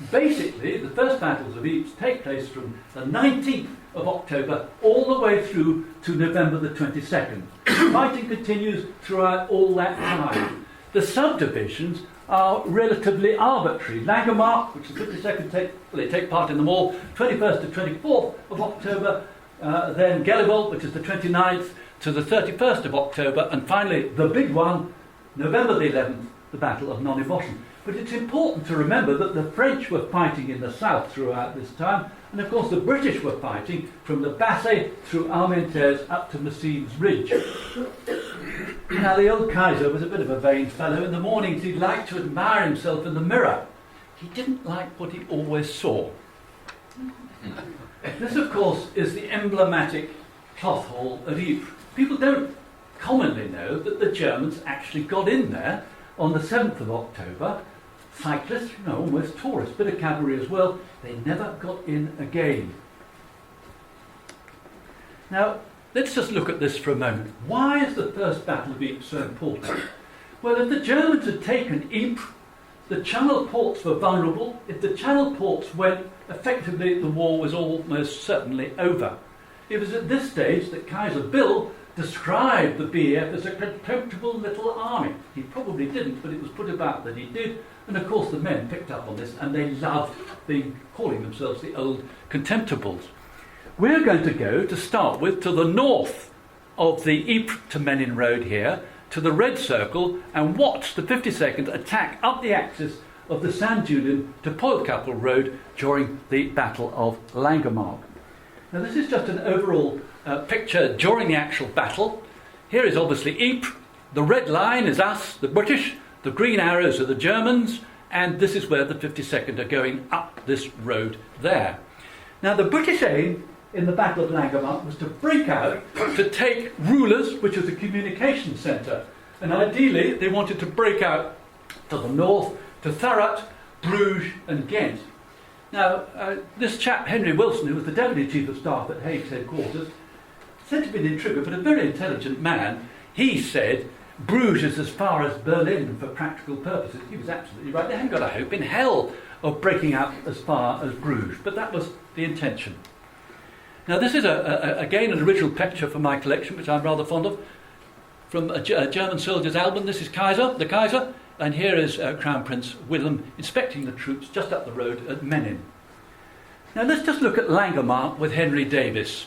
Basically, the first battles of Ypres take place from the 19th of October all the way through to November the 22nd. Fighting continues throughout all that time. The subdivisions are relatively arbitrary. Langemarck, which the 52nd take part in them all, 21st to 24th of October, then Gelivold, which is the 29th to the 31st of October, and finally the big one, November the 11th, the Battle of Nonne Bosschen. But it's important to remember that the French were fighting in the south throughout this time, and of course the British were fighting from the Bassée through Armentières up to Messines Ridge. Now, the old Kaiser was a bit of a vain fellow. In the mornings he'd like to admire himself in the mirror. He didn't like what he always saw. This, of course, is the emblematic cloth hall at Ypres. People don't commonly know that the Germans actually got in there on the 7th of October. Cyclists, almost tourists, bit of cavalry as well. They never got in again. Now, let's just look at this for a moment. Why is the First Battle of Ypres so important? Well, if the Germans had taken Ypres, the Channel ports were vulnerable. If the Channel ports went, effectively the war was almost certainly over. It was at this stage that Kaiser Bill described the BF as a contemptible little army. He probably didn't, but it was put about that he did. And of course the men picked up on this, and they loved calling themselves the old contemptibles. We're going to go, to start with, to the north of the Ypres to Menin Road here, to the Red Circle, and watch the 52nd attack up the axis of the Saint-Julien to Poelkappel Road during the Battle of Langemarck. Now, this is just an overall picture during the actual battle. Here is obviously Ypres. The red line is us, the British. The green arrows are the Germans. And this is where the 52nd are going up this road there. Now, the British aim in the Battle of Langemarck was to break out, to take Rulers, which was a communication centre. And ideally, they wanted to break out to the north, to Thurrock, Bruges and Ghent. Now, this chap, Henry Wilson, who was the Deputy Chief of Staff at Hague's headquarters, said to be an intriguer, but a very intelligent man, he said, Bruges is as far as Berlin for practical purposes. He was absolutely right. They hadn't got a hope in hell of breaking out as far as Bruges, but that was the intention. Now, this is, again, an original picture from my collection, which I'm rather fond of, from a German soldier's album. This is Kaiser, the Kaiser, and here is Crown Prince Wilhelm inspecting the troops just up the road at Menin. Now, let's just look at Langemarck with Henry Davis.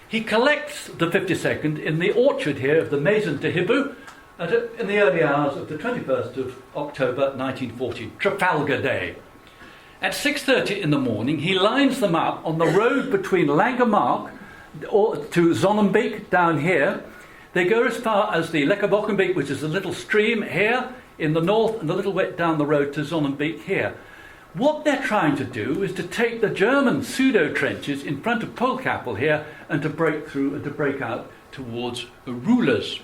He collects the 52nd in the orchard here of the Maison de Hibou in the early hours of the 21st of October 1940, Trafalgar Day. At 6:30 in the morning, he lines them up on the road between Langemarck to Sonnenbeek down here. They go as far as the Leckerbockenbeek, which is a little stream here in the north, and a little way down the road to Sonnenbeek here. What they're trying to do is to take the German pseudo-trenches in front of Poelkappel here and to break through and to break out towards Rulers.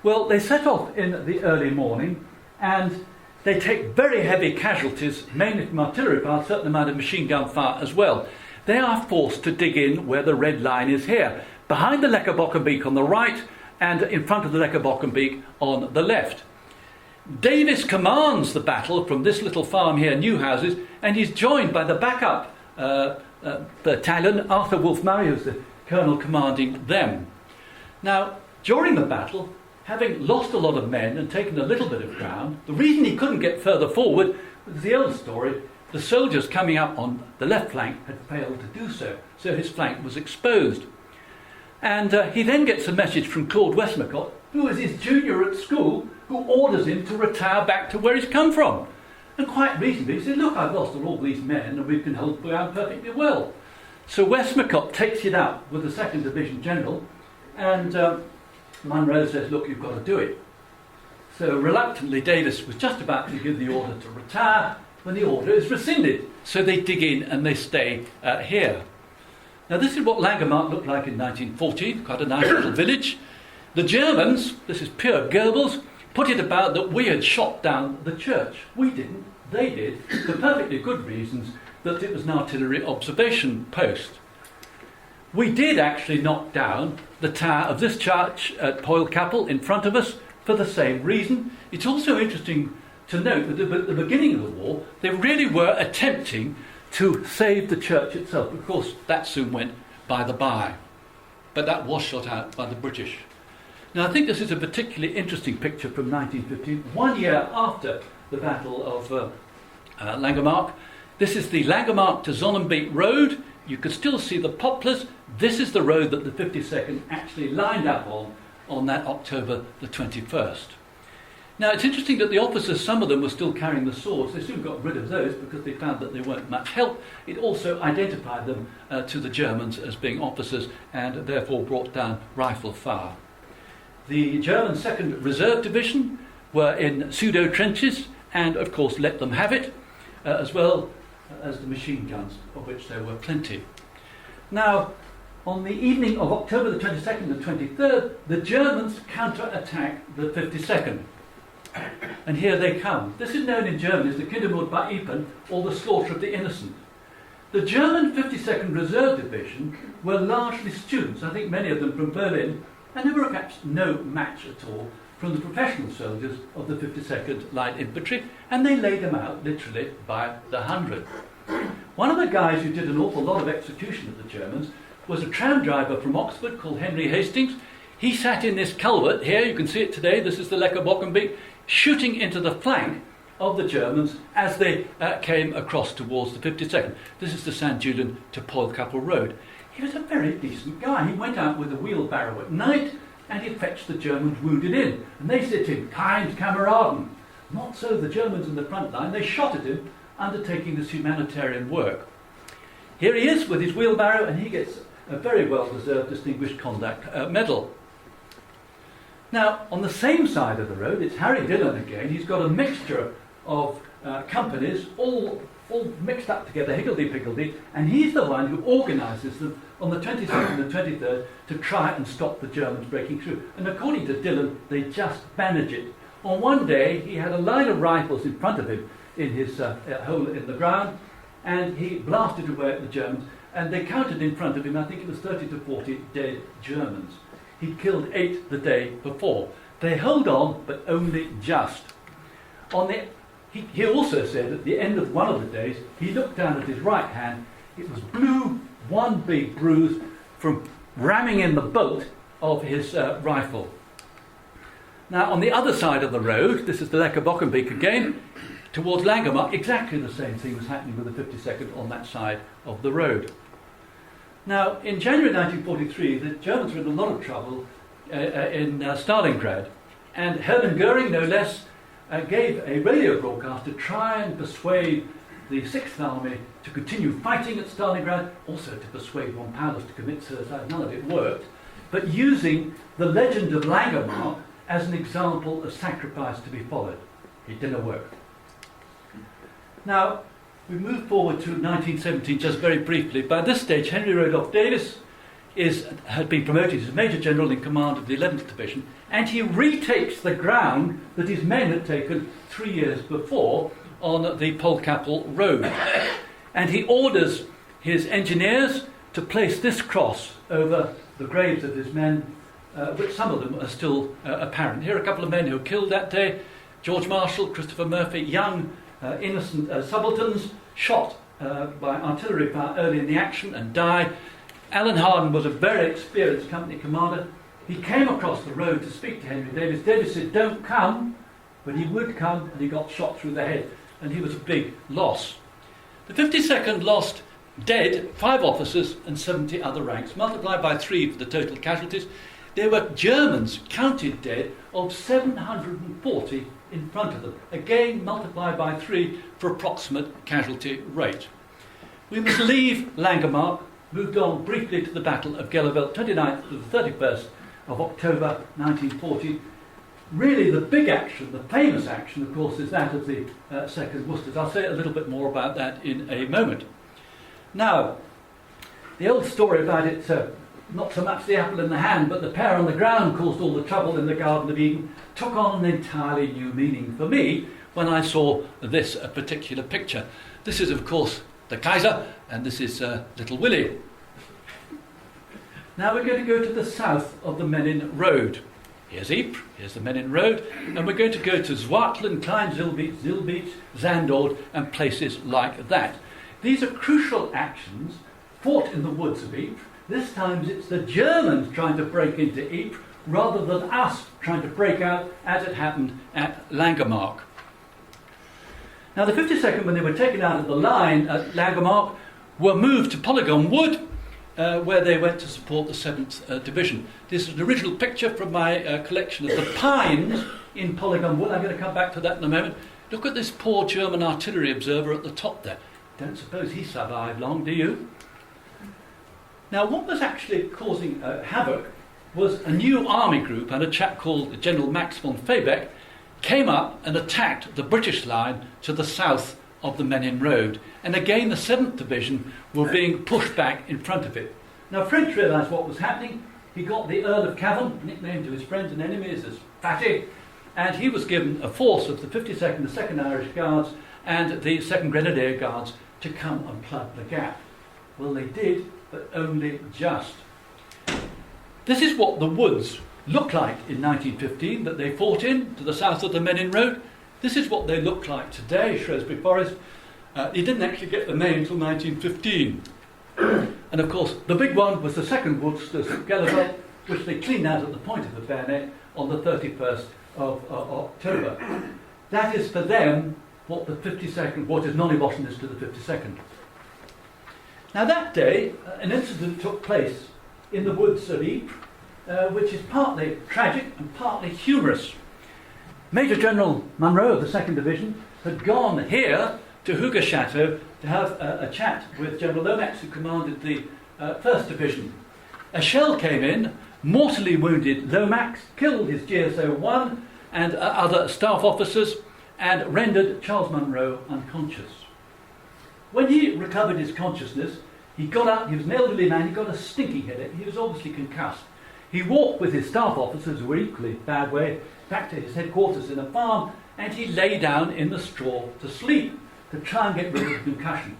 Well, they set off in the early morning and they take very heavy casualties, mainly from artillery fire, a certain amount of machine gun fire as well. They are forced to dig in where the red line is here, behind the Leckerbockenbeek on the right and in front of the Leckerbockenbeek on the left. Davis commands the battle from this little farm here, Newhouses, and he's joined by the backup battalion, Arthur Wolfe-Murray, who's the colonel commanding them. Now, during the battle, having lost a lot of men and taken a little bit of ground, the reason he couldn't get further forward was the old story. The soldiers coming up on the left flank had failed to do so, so his flank was exposed. And he then gets a message from Claude Westmacott, who is his junior at school, who orders him to retire back to where he's come from. And quite reasonably, he said, look, I've lost all these men and we can hold ground perfectly well. So Westmacott takes it up with the 2nd Division General, and Munro says, look, you've got to do it. So reluctantly, Davis was just about to give the order to retire when the order is rescinded. So they dig in and they stay here. Now, this is what Langemarck looked like in 1914, quite a nice little village. The Germans, this is pure Goebbels, put it about that we had shot down the church. We didn't, they did, for perfectly good reasons, that it was an artillery observation post. We did actually knock down the tower of this church at Poelkappel in front of us for the same reason. It's also interesting to note that at the beginning of the war, they really were attempting to save the church itself. Of course, that soon went by the by, but that was shot out by the British. Now, I think this is a particularly interesting picture from 1915, 1 year after the Battle of Langemarck. This is the Langemarck to Sonnenbeek road. You can still see the poplars. This is the road that the 52nd actually lined up on that October the 21st. Now, it's interesting that the officers, some of them were still carrying the swords. They soon got rid of those because they found that they weren't much help. It also identified them to the Germans as being officers and therefore brought down rifle fire. The German 2nd Reserve Division were in pseudo-trenches and, of course, let them have it, as well as the machine guns, of which there were plenty. Now, on the evening of October the 22nd and 23rd, the Germans counter-attack the 52nd. And here they come. This is known in Germany as the Kindermord bei Ypres, or the slaughter of the innocent. The German 52nd Reserve Division were largely students, I think many of them from Berlin, and there were perhaps no match at all from the professional soldiers of the 52nd Light Infantry, and they laid them out literally by the hundred. One of the guys who did an awful lot of execution of the Germans was a tram driver from Oxford called Henry Hastings. He sat in this culvert here, you can see it today, this is the Leckerbockenbeek, shooting into the flank of the Germans as they came across towards the 52nd. This is the St. Julian to Poelkappel Road. He was a very decent guy. He went out with a wheelbarrow at night and he fetched the Germans wounded in. And they said to him, kind Kameraden. Not so the Germans in the front line. They shot at him, undertaking this humanitarian work. Here he is with his wheelbarrow and he gets a very well-deserved Distinguished Conduct Medal. Now, on the same side of the road, it's Harry Dillon again. He's got a mixture of companies, all mixed up together, higgledy-piggledy, and he's the one who organises them on the 22nd and 23rd to try and stop the Germans breaking through. And according to Dillon, they just manage it. On one day, he had a line of rifles in front of him in his hole in the ground, and he blasted away at the Germans, and they counted in front of him, I think it was 30 to 40 dead Germans. He killed 8 the day before. They held on, but only just. He also said at the end of one of the days, he looked down at his right hand, it was blue, one big bruise from ramming in the bolt of his rifle. Now, on the other side of the road, this is the Leckerbockenbeek again, towards Langemarck, exactly the same thing was happening with the 52nd on that side of the road. Now, in January 1943, the Germans were in a lot of trouble in Stalingrad, and Hermann Goering, no less, gave a radio broadcast to try and persuade the 6th Army to continue fighting at Stalingrad, also to persuade von Paulus to commit suicide. None of it worked, but using the legend of Langemarck as an example of sacrifice to be followed. It didn't work. Now, we move forward to 1917 just very briefly. By this stage, Henry Rodolph Davis had been promoted as Major General in command of the 11th Division, and he retakes the ground that his men had taken 3 years before on the Polkappel Road. And he orders his engineers to place this cross over the graves of his men, which some of them are still apparent. Here are a couple of men who were killed that day: George Marshall, Christopher Murphy, young, innocent subalterns, shot by artillery fire early in the action and died. Alan Harden was a very experienced company commander. He came across the road to speak to Henry Davis. Davis said, "Don't come," but he would come, and he got shot through the head, and he was a big loss. The 52nd lost dead 5 officers and 70 other ranks, multiplied by 3 for the total casualties. There were Germans counted dead of 740 in front of them, again multiplied by 3 for approximate casualty rate. We must leave Langemarck, moved on briefly to the Battle of Gellivelt, 29th to the 31st of October 1940. Really the big action, the famous action, of course, is that of the 2nd Worcesters. I'll say a little bit more about that in a moment. Now, the old story about it, not so much the apple in the hand, but the pear on the ground caused all the trouble in the Garden of Eden, took on an entirely new meaning for me when I saw this particular picture. This is, of course, the Kaiser, and this is Little Willie. Now we're going to go to the south of the Menin Road. Here's Ypres, here's the Menin Road, and we're going to go to Zwartland, Klein-Zilbeach, Zilbeach, Zandord, and places like that. These are crucial actions fought in the woods of Ypres. This time it's the Germans trying to break into Ypres rather than us trying to break out as it happened at Langemarck. Now the 52nd, when they were taken out of the line at Langemarck, were moved to Polygon Wood, where they went to support the 7th Division. This is an original picture from my collection of the pines in Polygon Wood. I'm going to come back to that in a moment. Look at this poor German artillery observer at the top there. Don't suppose he survived long, do you? Now, what was actually causing havoc was a new army group, and a chap called General Max von Feybeck came up and attacked the British line to the south of the Menin Road. And again, the 7th Division were being pushed back in front of it. Now, French realised what was happening. He got the Earl of Cavan, nicknamed to his friends and enemies as Fatty, and he was given a force of the 52nd, the 2nd Irish Guards, and the 2nd Grenadier Guards to come and plug the gap. Well, they did, but only just. This is what the woods looked like in 1915 that they fought in, to the south of the Menin Road. This is what they look like today, Shrewsbury Forest. It didn't actually get the name until 1915. And of course, the big one was the 2nd Worcesters at Gellivelt, which they cleaned out at the point of the bayonet on the 31st of October. That is for them what the 52nd, what is Nonne Bosschen is to the 52nd. Now that day, an incident took place in the woods of Ypres, which is partly tragic and partly humorous. Major General Munro of the 2nd Division had gone here to Hooger Chateau to have a chat with General Lomax, who commanded the 1st Division. A shell came in, mortally wounded Lomax, killed his GSO-1 and other staff officers, and rendered Charles Munro unconscious. When he recovered his consciousness, he got up, he was an elderly man, he got a stinking headache, he was obviously concussed. He walked with his staff officers, who were equally bad way, back to his headquarters in a farm, and he lay down in the straw to sleep, to try and get rid of the concussion.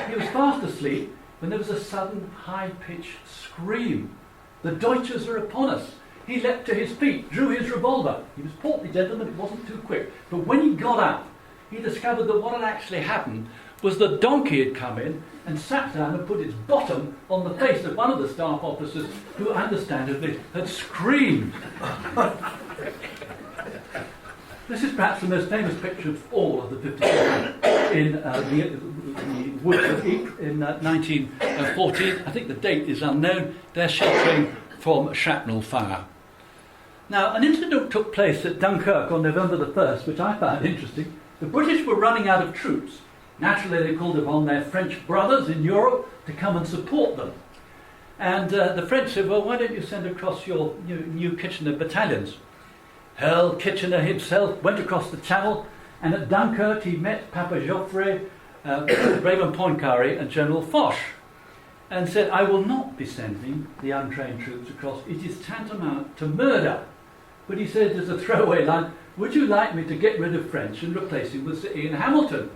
He was fast asleep when there was a sudden high-pitched scream. The Deutschers are upon us. He leapt to his feet, drew his revolver. He was a portly gentleman, it wasn't too quick. But when he got up, he discovered that what had actually happened was the donkey had come in and sat down and put its bottom on the face of one of the staff officers, who understandably had screamed. This is perhaps the most famous picture of all of the 52nd in the woods of Ypres in 1914. I think the date is unknown. They're sheltering from shrapnel fire. Now, an incident took place at Dunkirk on November the 1st, which I found interesting. The British were running out of troops. Naturally, they called upon their French brothers in Europe to come and support them. And the French said, well, why don't you send across your new Kitchener battalions? Earl Kitchener himself went across the Channel, and at Dunkirk he met Papa Joffre, Raymond Poincaré and General Foch, and said, I will not be sending the untrained troops across. It is tantamount to murder. But he said as a throwaway line, would you like me to get rid of French and replace him with Sir Ian Hamilton?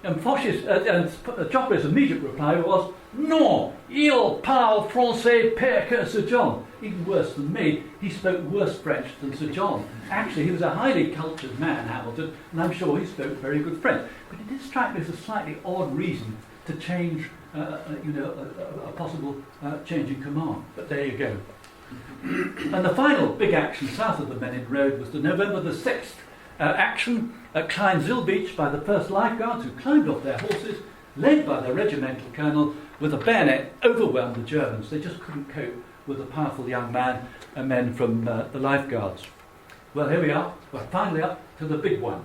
And Joffre's immediate reply was, non, il parle français pire que Sir John. Even worse than me, he spoke worse French than Sir John. Actually, he was a highly cultured man, Hamilton, and I'm sure he spoke very good French. But it did strike me as a slightly odd reason to change, a possible change in command. But there you go. And the final big action south of the Menin Road was the November the 6th action at Cloudesley Beach by the First Life Guards, who climbed off their horses, led by their regimental colonel, with a bayonet, overwhelmed the Germans. They just couldn't cope with the powerful young man and men from the Life Guards. Well, here we are. We're finally up to the big one.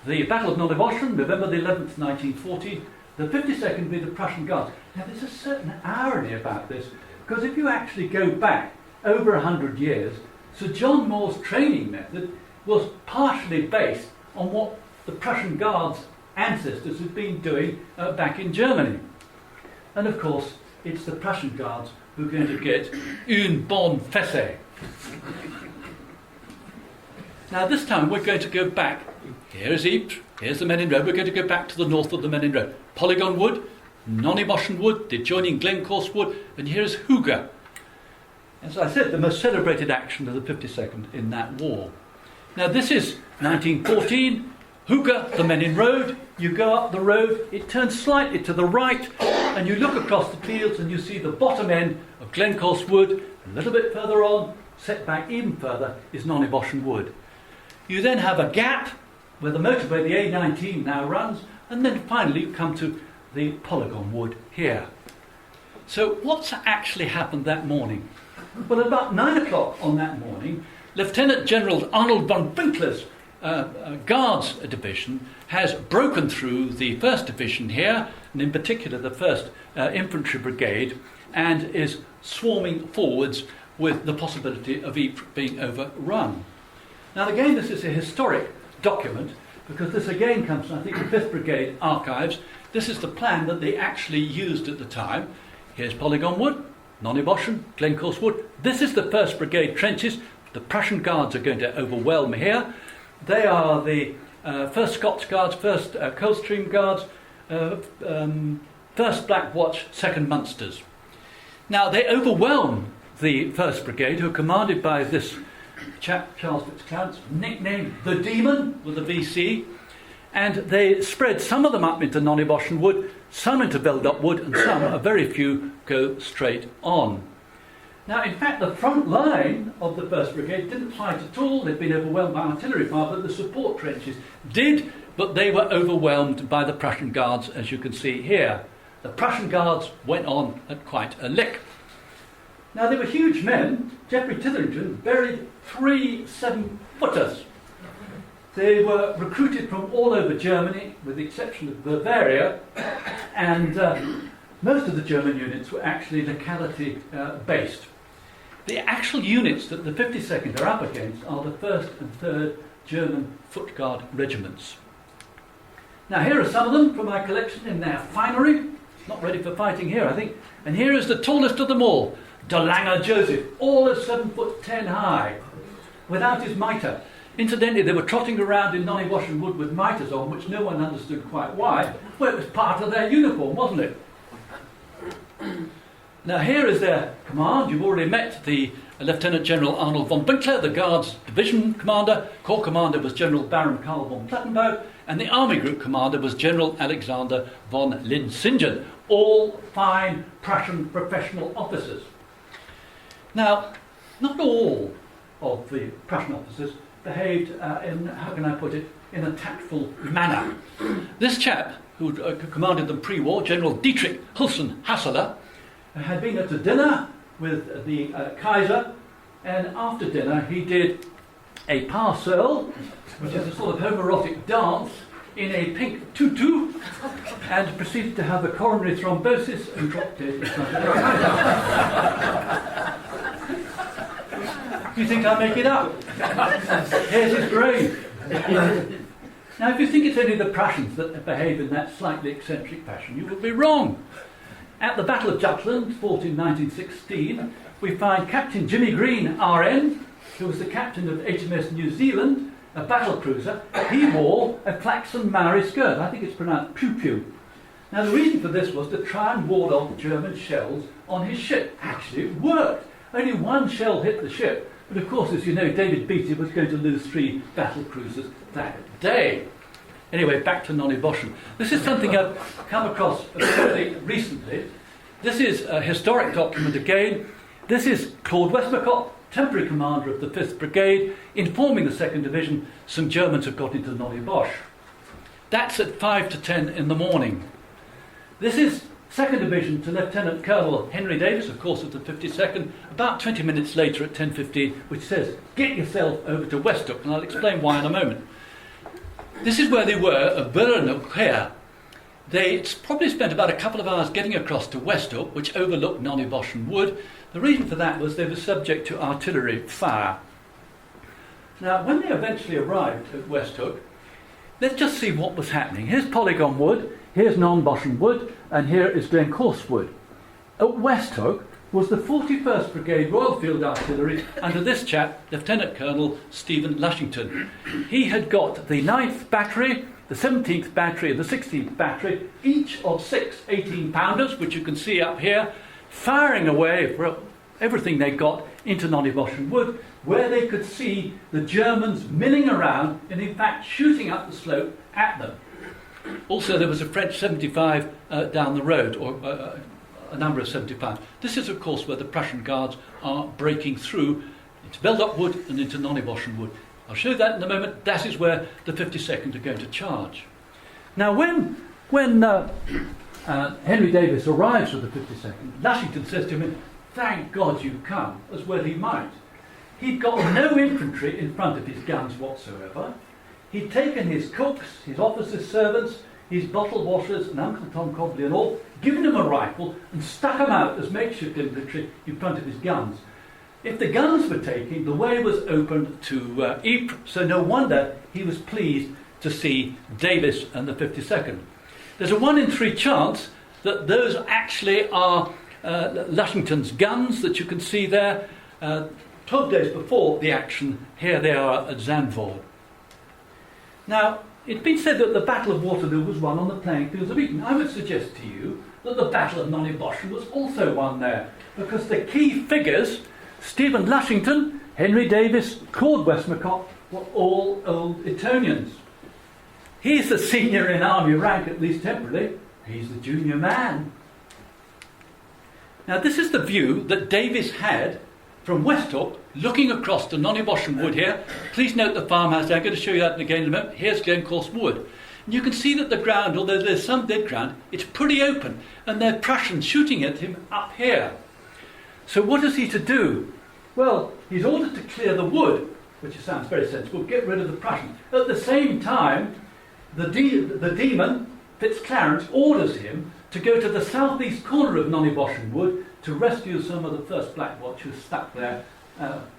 The Battle of Nonne Bosschen, November the 11th, 1914. The 52nd be the Prussian Guards. Now, there's a certain irony about this, because if you actually go back over 100 years, Sir John Moore's training method was partially based on what the Prussian Guards' ancestors had been doing back in Germany. And of course, it's the Prussian Guards who are going to get une bonne fessée. Now this time we're going to go back. Here is Ypres, here's the Menin Road. We're going to go back to the north of the Menin Road. Polygon Wood, Nonne Bosschen Wood, the adjoining Glencorse Wood, and here is Hooge. As I said, the most celebrated action of the 52nd in that war. Now this is 1914, Hooge, the Menin Road. You go up the road, it turns slightly to the right, and you look across the fields and you see the bottom end of Glencorse Wood. A little bit further on, set back even further, is Nonne Bosschen Wood. You then have a gap where the motorway, the A19, now runs, and then finally you come to the Polygon Wood here. So what's actually happened that morning? Well, at about 9 o'clock on that morning, Lieutenant General Arnold von Winkler's Guards Division has broken through the 1st Division here, and in particular the 1st Infantry Brigade, and is swarming forwards with the possibility of Ypres being overrun. Now again, this is a historic document, because this again comes from, I think, the 5th Brigade archives. This is the plan that they actually used at the time. Here's Polygon Wood, Nonne Bosschen, Glencorse Wood. This is the 1st Brigade trenches. The Prussian Guards are going to overwhelm here. They are the 1st Scots Guards, 1st Coldstream Guards, 1st Black Watch, 2nd Munsters. Now they overwhelm the 1st Brigade, who are commanded by this chap, Charles Fitzclarence, nicknamed the Demon, with a VC, and they spread some of them up into Nonne Bosschen Wood, some into Veldop Wood, and some, a very few, go straight on. Now, in fact, the front line of the 1st Brigade didn't fight at all. They'd been overwhelmed by artillery fire, but the support trenches did, but they were overwhelmed by the Prussian Guards, as you can see here. The Prussian Guards went on at quite a lick. Now, they were huge men. Geoffrey Titherington buried 3 7-footers. They were recruited from all over Germany, with the exception of Bavaria, and most of the German units were actually locality-based. The actual units that the 52nd are up against are the 1st and 3rd German foot guard regiments. Now here are some of them from my collection in their finery. Not ready for fighting here, I think. And here is the tallest of them all, De Lange Joseph, all of 7'10" high, without his mitre. Incidentally, they were trotting around in Nonne Bosschen Wood with mitres on, which no one understood quite why. Well, it was part of their uniform, wasn't it? Now here is their command. You've already met the Lieutenant General Arnold von Winkler, the Guards Division Commander. Corps Commander was General Baron Karl von Plattenbau, and the Army Group Commander was General Alexander von Linsingen. All fine Prussian professional officers. Now, not all of the Prussian officers behaved in, how can I put it, in a tactful manner. This chap, who commanded them pre-war, General Dietrich Hulsen Hasseler, had been at a dinner with the Kaiser, and after dinner he did a pas seul, which is a sort of homoerotic dance, in a pink tutu, and proceeded to have a coronary thrombosis and dropped dead in front of the Kaiser. You think I make it up? Here's his grave. Now, if you think it's only the Prussians that behave in that slightly eccentric fashion, you will be wrong. At the Battle of Jutland, fought in 1916, we find Captain Jimmy Green, RN, who was the captain of HMS New Zealand, a battle cruiser. He wore a flaxen Maori skirt. I think it's pronounced pew-pew. Now, the reason for this was to try and ward off German shells on his ship. Actually, it worked. Only one shell hit the ship. But of course, as you know, David Beatty was going to lose 3 battle cruisers that day. Anyway, back to Nonne Bosschen. This is something I've come across fairly recently. This is a historic document again. This is Claude Westmacott, temporary commander of the 5th Brigade, informing the 2nd Division some Germans have got into Nonne Bosch. That's at 5 to 10 in the morning. This is 2nd Division to Lieutenant Colonel Henry Davis, of course, of the 52nd, about 20 minutes later at 10:15, which says, get yourself over to Westhook, and I'll explain why in a moment. This is where they were, at GURKHA. They probably spent about a couple of hours getting across to Westhook, which overlooked Nonne Bosschen Wood. The reason for that was they were subject to artillery fire. Now, when they eventually arrived at Westhook, let's just see what was happening. Here's Polygon Wood, here's Nonne Bosschen Wood, and here is Glencorse Wood. At Westhook was the 41st Brigade Royal Field Artillery under this chap, Lieutenant Colonel Stephen Lushington. He had got the 9th Battery, the 17th Battery and the 16th Battery, each of 6 18-pounders, which you can see up here, firing away for everything they got into Nonne Bosschen Wood, where they could see the Germans milling around and in fact shooting up the slope at them. Also there was a French 75 down the road, or a number of 75. This is of course where the Prussian Guards are breaking through into Veldup Wood and into Nonne Bosschen Wood. I'll show you that in a moment. That is where the 52nd are going to charge. Now when Henry Davis arrives with the 52nd, Lushington says to him, thank God you've come, as well he might. He'd got no infantry in front of his guns whatsoever. He'd taken his cooks, his officers' servants, his bottle washers and Uncle Tom Cobley and all, given him a rifle and stuck them out as makeshift infantry in front of his guns. If the guns were taken, the way was opened to Ypres, so no wonder he was pleased to see Davis and the 52nd. There's a 1 in 3 chance that those actually are Lushington's guns that you can see there. 12 days before the action, here they are at Zandvoort. Now, it's been said that the Battle of Waterloo was won on the playing fields of Eton. I would suggest to you that the Battle of Nonne Bosschen was also won there, because the key figures, Stephen Lushington, Henry Davis, Claude Westmacott, were all old Etonians. He's the senior in army rank, at least temporarily. He's the junior man. Now this is the view that Davis had from Westhook, looking across to Nonne Bosschen Wood here. Please note the farmhouse there. I'm going to show you that again in a moment. Here's Glencorse Wood. And you can see that the ground, although there's some dead ground, it's pretty open. And they're Prussians shooting at him up here. So what is he to do? Well, he's ordered to clear the wood, which sounds very sensible, get rid of the Prussians. At the same time, the demon, Fitzclarence, orders him to go to the southeast corner of Nonne Bosschen Wood to rescue some of the first Black Watchers stuck there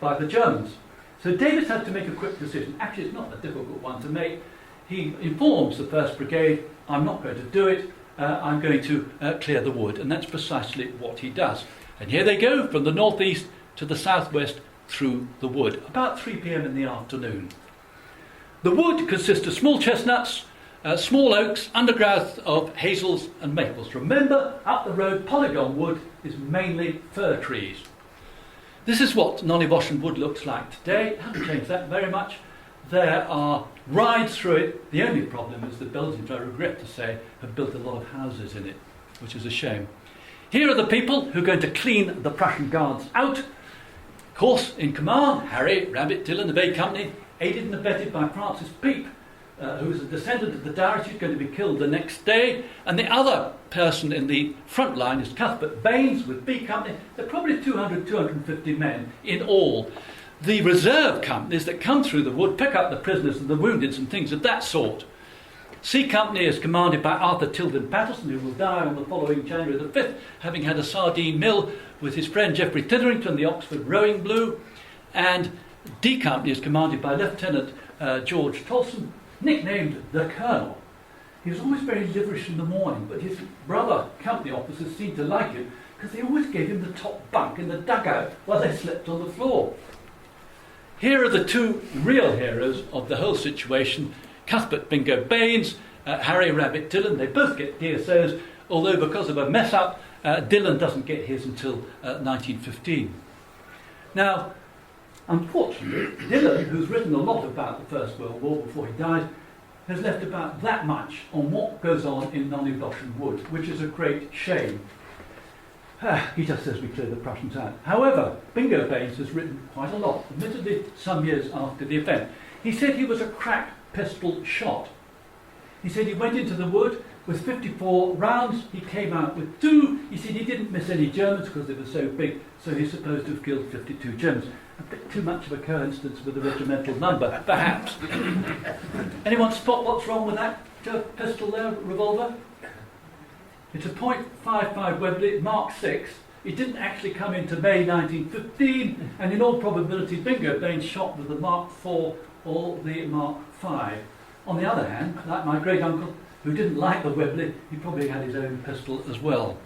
by the Germans. So Davis had to make a quick decision. Actually, it's not a difficult one to make. He informs the 1st Brigade, I'm not going to do it, I'm going to clear the wood. And that's precisely what he does. And here they go from the northeast to the southwest through the wood, about 3 p.m. in the afternoon. The wood consists of small chestnuts, small oaks, undergrowth of hazels and maples. Remember, up the road, Polygon Wood is mainly fir trees. This is what Nonne Bosschen Wood looks like today. It hasn't changed that very much. There are rides through it. The only problem is the Belgians, I regret to say, have built a lot of houses in it, which is a shame. Here are the people who are going to clean the Prussian Guards out. Of course, in command, Harry Rabbit Dillon of A Company, aided and abetted by Francis Peep, who is a descendant of the Dougherty, going to be killed the next day. And the other person in the front line is Cuthbert Baines with B Company. They're probably 200, 250 men in all. The reserve companies that come through the wood pick up the prisoners and the wounded and things of that sort. C Company is commanded by Arthur Tilden Patterson, who will die on the following January the 5th, having had a sardine mill with his friend Geoffrey Titherington, the Oxford Rowing Blue. And D Company is commanded by Lieutenant George Tolson, nicknamed the Colonel. He was always very liverish in the morning, but his brother company officers seemed to like him because they always gave him the top bunk in the dugout while they slept on the floor. Here are the two real heroes of the whole situation, Cuthbert Bingo Baines, Harry Rabbit Dillon. They both get DSOs, although because of a mess-up, Dillon doesn't get his until 1915. Now, unfortunately, Dillon, who's written a lot about the First World War before he died, has left about that much on what goes on in Nonne Bosschen Wood, which is a great shame. He just says we cleared the Prussians out. However, Bingo Baines has written quite a lot, admittedly some years after the event. He said he was a crack pistol shot. He said he went into the wood with 54 rounds, he came out with 2. He said he didn't miss any Germans because they were so big, so he's supposed to have killed 52 Germans. A bit too much of a coincidence with the regimental number, perhaps. Anyone spot what's wrong with that pistol there, revolver? It's a .55 Webley Mark 6. It didn't actually come into May 1915, and in all probability Bingo Baines shot with the Mark 4 or the Mark 5. On the other hand, like my great uncle, who didn't like the Webley, he probably had his own pistol as well.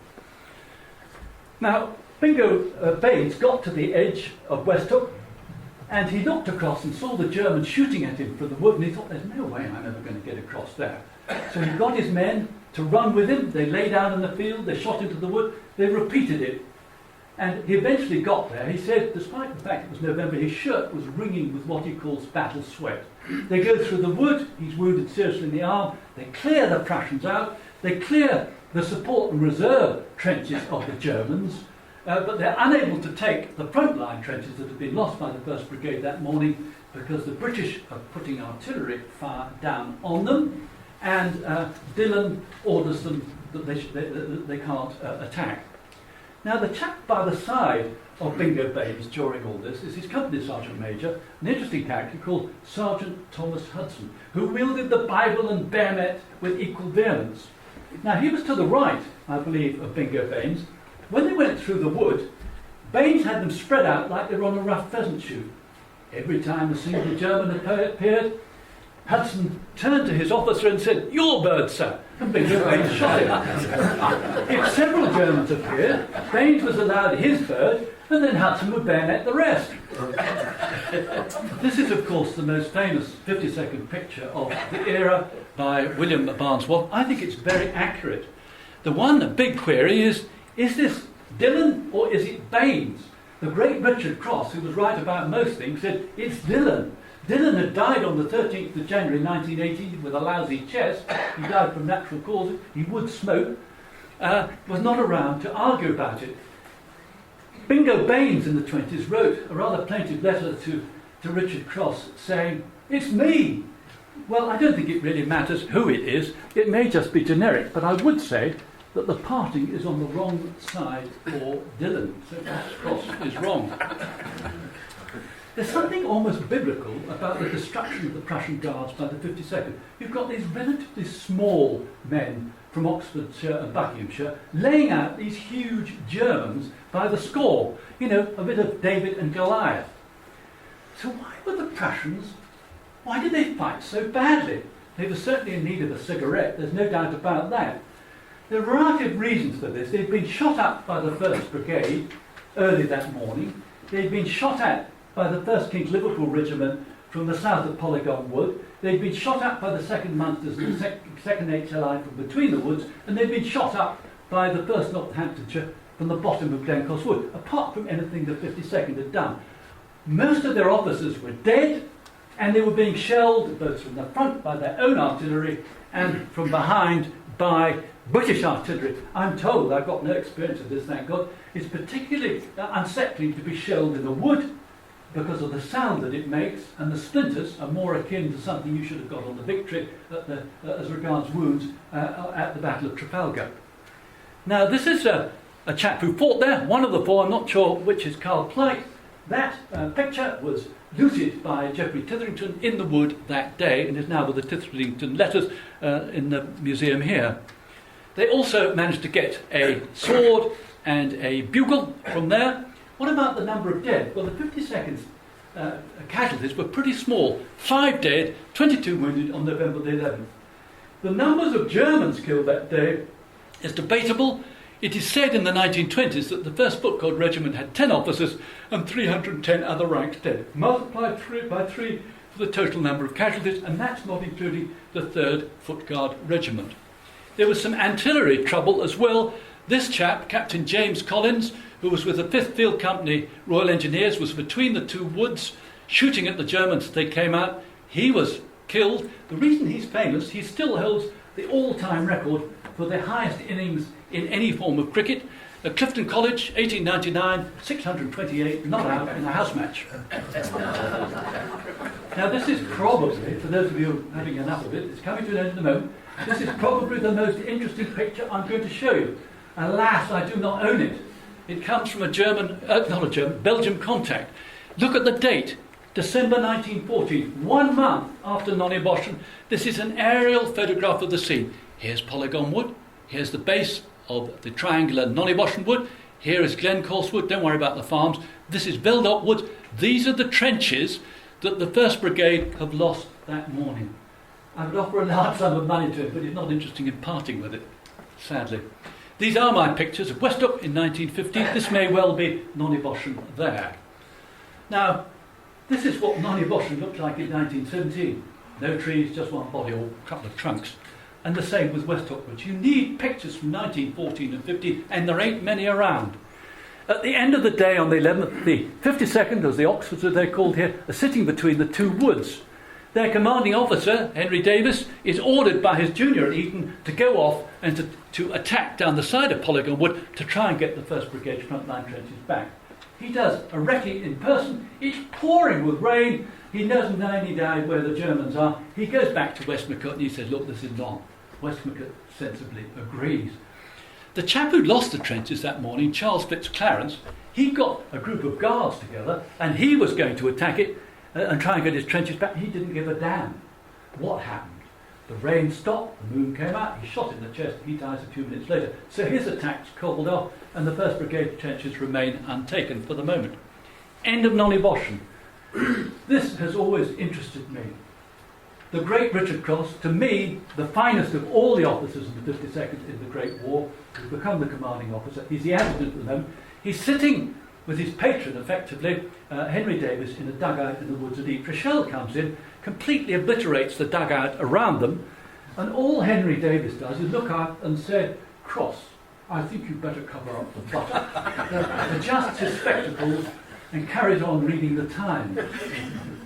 Now, Bingo Baines got to the edge of Westhook, and he looked across and saw the Germans shooting at him from the wood, and he thought, there's no way I'm ever going to get across there. So he got his men to run with him. They lay down in the field, they shot into the wood, they repeated it. And he eventually got there. He said, despite the fact it was November, his shirt was wringing with what he calls battle sweat. They go through the wood, he's wounded seriously in the arm, they clear the Prussians out, they clear the support and reserve trenches of the Germans, but they're unable to take the frontline trenches that had been lost by the 1st Brigade that morning because the British are putting artillery fire down on them, and Dillon orders them that they can't attack. Now, the chap by the side of Bingo Baines during all this is his company sergeant major, an interesting character called Sergeant Thomas Hudson, who wielded the Bible and bayonet with equal vehemence. Now, he was to the right, I believe, of Bingo Baines. When they went through the wood, Baines had them spread out like they were on a rough pheasant shoot. Every time a single German appeared, Hudson turned to his officer and said, "Your bird, sir," and Bingo Baines shot him. If several Germans appeared, Baines was allowed his bird, and then Hudson would bayonet the rest. This is, of course, the most famous 50-second picture of the era by William Barnes Watt. I think it's very accurate. The one big query is this Dillon or is it Baines? The great Richard Cross, who was right about most things, said it's Dillon. Dillon had died on the 13th of January 1918 with a lousy chest. He died from natural causes. He would smoke. Was not around to argue about it. Bingo Baines in the 20s wrote a rather plaintive letter to Richard Cross saying, "It's me." Well, I don't think it really matters who it is. It may just be generic, but I would say that the parting is on the wrong side for Dillon. So perhaps Cross is wrong. There's something almost biblical about the destruction of the Prussian Guards by the 52nd. You've got these relatively small men from Oxfordshire and Buckinghamshire laying out these huge Germans by the score. You know, a bit of David and Goliath. So why were the Prussians, why did they fight so badly? They were certainly in need of a cigarette, there's no doubt about that. There are a variety of reasons for this. They'd been shot up by the 1st Brigade early that morning. They'd been shot at by the 1st King's Liverpool Regiment from the south of Polygon Wood. They'd been shot up by the 2nd Munsters and the 2nd HLI from between the woods, and they'd been shot up by the 1st Northamptonshire from the bottom of Glencorse Wood, apart from anything the 52nd had done. Most of their officers were dead, and they were being shelled both from the front by their own artillery and from behind by British artillery. I'm told, I've got no experience of this, thank God, it's particularly unsettling to be shelled in the wood because of the sound that it makes, and the splinters are more akin to something you should have got on the Victory as regards wounds at the Battle of Trafalgar. Now, this is a chap who fought there, one of the four, I'm not sure which is Carl Plight. That picture was looted by Geoffrey Titherington in the wood that day and is now with the Titherington letters in the museum here. They also managed to get a sword and a bugle from there. What about the number of dead? Well, the 52nd's casualties were pretty small. 5 dead, 22 wounded on November the 11th. The numbers of Germans killed that day is debatable. It is said in the 1920s that the 1st Foot Guard Regiment had 10 officers and 310 other ranks dead. Multiplied by 3 for the total number of casualties, and that's not including the 3rd Foot Guard Regiment. There was some artillery trouble as well. This chap, Captain James Collins, who was with the 5th Field Company Royal Engineers, was between the two woods shooting at the Germans as they came out. He was killed. The reason he's famous, he still holds the all-time record for the highest innings in any form of cricket. At Clifton College, 1899, 628 not out in a house match. Now this is probably, for those of you having enough of it, it's coming to an end in a moment, this is probably the most interesting picture I'm going to show you. Alas, I do not own it. It comes from Belgium contact. Look at the date, December 1914, 1 month after Nonne Bosschen. This is an aerial photograph of the scene. Here's Polygon Wood, here's the base of the triangular Nonne Bosschen Wood, here is Glencorse Wood, don't worry about the farms. This is Veldot Wood. These are the trenches that the 1st Brigade have lost that morning. I would offer a large sum of money to him, but he's not interested in parting with it, sadly. These are my pictures of Westhook in 1915. This may well be Nonne Bosschen there. Now, this is what Nonne Bosschen looked like in 1917. No trees, just one body or a couple of trunks. And the same with Westhook, which you need pictures from 1914 and 15, and there ain't many around. At the end of the day on the 11th, the 52nd, as the Oxfords as they're called here, are sitting between the two woods. Their commanding officer, Henry Davis, is ordered by his junior at Eton to go off and to attack down the side of Polygon Wood to try and get the 1st Brigade frontline trenches back. He does a recce in person. It's pouring with rain. He doesn't know any doubt where the Germans are. He goes back to Westmacott and he says, look, this is long. Westmacott sensibly agrees. The chap who lost the trenches that morning, Charles Fitzclarence, he got a group of guards together and he was going to attack it and try and get his trenches back. He didn't give a damn. What happened? The rain stopped, the moon came out, he shot in the chest, he dies a few minutes later. So his attack's called off and the 1st Brigade trenches remain untaken for the moment. End of Nonne Bosschen. This has always interested me. The great Richard Cross, to me, the finest of all the officers in the 52nd in the Great War, who's become the commanding officer. He's the adjutant at the moment. He's sitting with his patron, effectively, Henry Davis, in a dugout in the woods at Ypres. A shell comes in, completely obliterates the dugout around them, and all Henry Davis does is look up and say, Cross, I think you'd better cover up the butt. Adjusts his spectacles and carries on reading the Times.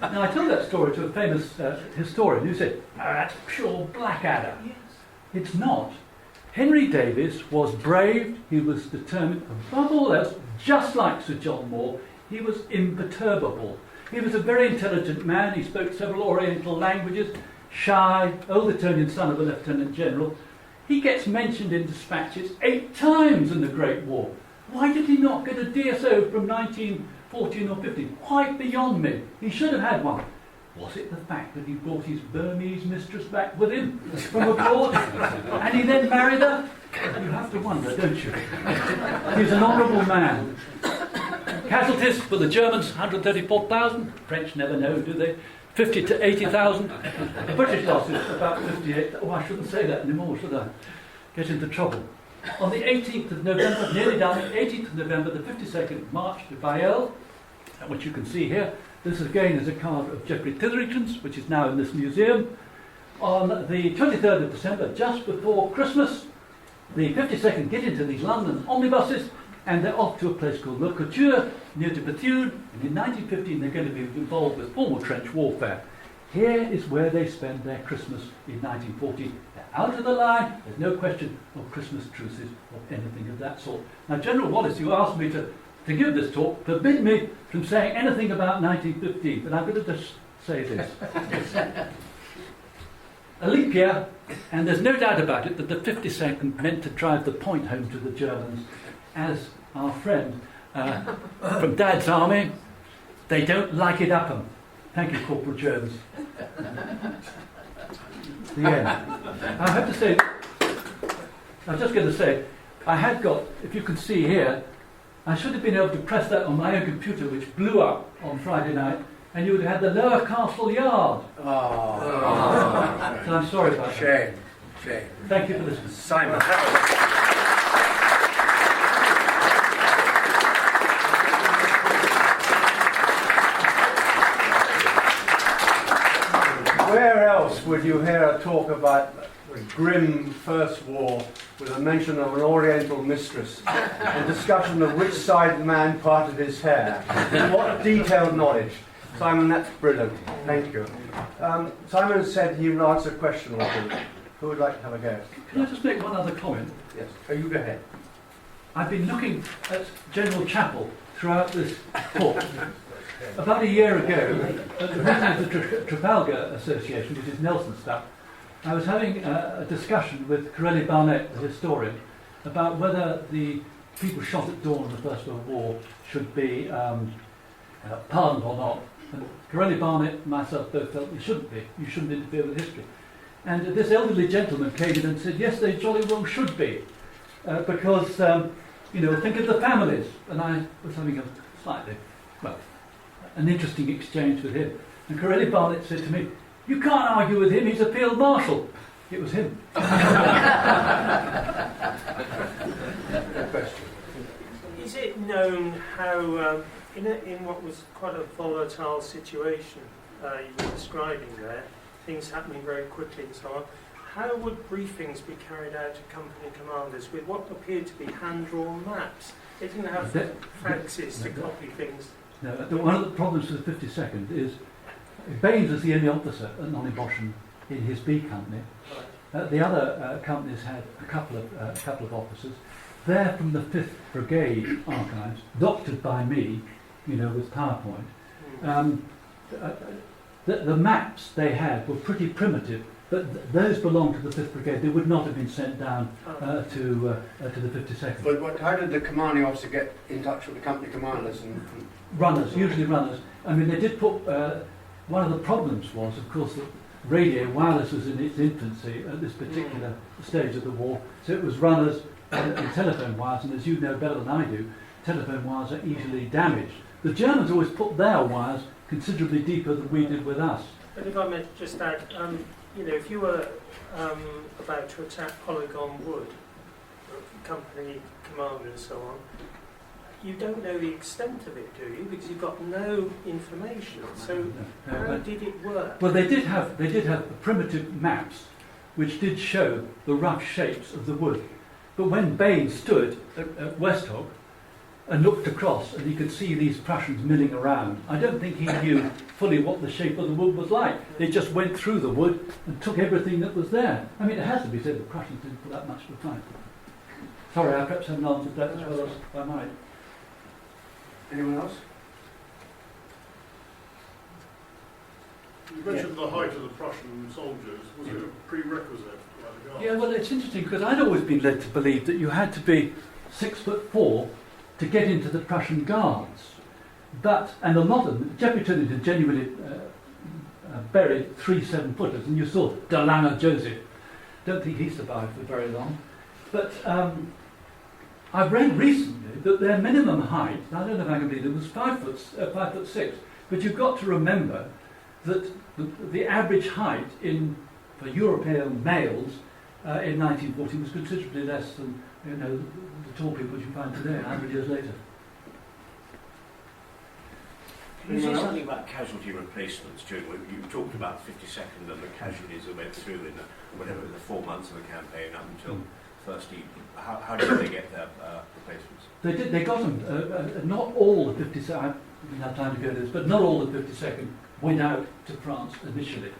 Now, I told that story to a famous historian who said, oh, that's pure Blackadder. Yes. It's not. Henry Davis was brave, he was determined, above all else, just like Sir John Moore, he was imperturbable. He was a very intelligent man, he spoke several Oriental languages, shy, old Etonian son of a Lieutenant General. He gets mentioned in dispatches 8 times in the Great War. Why did he not get a DSO from 1914 or 15? Quite beyond me. He should have had one. Was it the fact that he brought his Burmese mistress back with him from abroad and he then married her? You have to wonder, don't you? He's an honourable man. Casualties for the Germans, 134,000. French never know, do they? 50 to 80,000. The British losses, about 58. Oh, I shouldn't say that anymore, should I? Get into trouble. On the 18th of November, nearly down the 18th of November, the 52nd marched to Bailleul, which you can see here. This again is a card of Geoffrey Titherington's, which is now in this museum. On the 23rd of December, just before Christmas, the 52nd get into these London omnibuses, and they're off to a place called Le Couture, near to Bethune, and in 1915 they're going to be involved with formal trench warfare. Here is where they spend their Christmas in 1940. They're out of the line, there's no question of Christmas truces or anything of that sort. Now, General Wallace, you asked me to give this talk, forbid me from saying anything about 1915, but I'm going to just say this. A leap year, and there's no doubt about it that the 52nd meant to drive the point home to the Germans. As our friend from Dad's army, they don't like it up 'em. Thank you, Corporal Jones. The end. I have to say, I was just going to say, I had got, if you can see here, I should have been able to press that on my own computer, which blew up on Friday night, and you would have had the Lower Castle Yard. Oh. So I'm sorry about that. Shame. Thank you for listening. Simon. Where else would you hear a talk about the grim First War with a mention of an Oriental mistress and discussion of which side man parted his hair? What detailed knowledge. Simon, that's brilliant. Thank you. Simon said he would answer a question or two. Who would like to have a go? Can I just make one other comment? Yes. Oh, you go ahead. I've been looking at General Chapel throughout this talk. About a year ago, at the meeting of the Trafalgar Association, which is Nelson's stuff, I was having a discussion with Corelli Barnett, the historian, about whether the people shot at dawn in the First World War should be pardoned or not. And Corelli Barnett and myself both felt you shouldn't be. You shouldn't interfere with history. And this elderly gentleman came in and said, yes, they jolly well should be. Because, think of the families. And I was having a slightly, an interesting exchange with him. And Corelli Barnett said to me, you can't argue with him, he's a field marshal. It was him. Is it known how, in what was quite a volatile situation you were describing there, things happening very quickly and so on, how would briefings be carried out to company commanders with what appeared to be hand-drawn maps? They didn't have fancies to copy things. No, one of the problems with the 52nd is Baines was the only officer at Nonne Bosschen in his B company. The other companies had a couple of officers. They're from the 5th Brigade archives, doctored by me, with PowerPoint. The maps they had were pretty primitive, but those belonged to the 5th Brigade. They would not have been sent down to the 52nd. But how did the commanding officer get in touch with the company commanders? Runners, usually runners. I mean, they did put... one of the problems was, of course, that radio wireless was in its infancy at this particular stage of the war, so it was runners and telephone wires, and as you know better than I do, telephone wires are easily damaged. The Germans always put their wires considerably deeper than we did with us. But if I may just add, if you were about to attack Polygon Wood, company commander and so on, you don't know the extent of it, do you? Because you've got no information. So how did it work? Well, they did have primitive maps which did show the rough shapes of the wood. But when Baines stood at Westhog and looked across and he could see these Prussians milling around, I don't think he knew fully what the shape of the wood was like. They just went through the wood and took everything that was there. I mean, it has to be said the Prussians didn't put that much of a fight. Sorry, I perhaps haven't answered that as well as I might. Anyone else? You mentioned the height of the Prussian soldiers. Was it a prerequisite? Yeah, well, it's interesting because I'd always been led to believe that you had to be 6'4" to get into the Prussian Guards. And a lot of them, Geoffrey Titherington genuinely buried 3 7-footers, and you saw De Lange Joseph. Don't think he survived for very long. But I've read recently that their minimum height, I don't know if I can believe it, was 5'6", but you've got to remember that the average height for European males in 1940 was considerably less than the tall people you find today 100 years later. Can you say something about casualty replacements during what you talked about the 52nd and the casualties that went through in the 4 months of the campaign up until First Ypres? How did they get their replacements? They did. They got them. Not all the 52nd. I didn't have time to go to this, but not all the 52nd went out to France initially.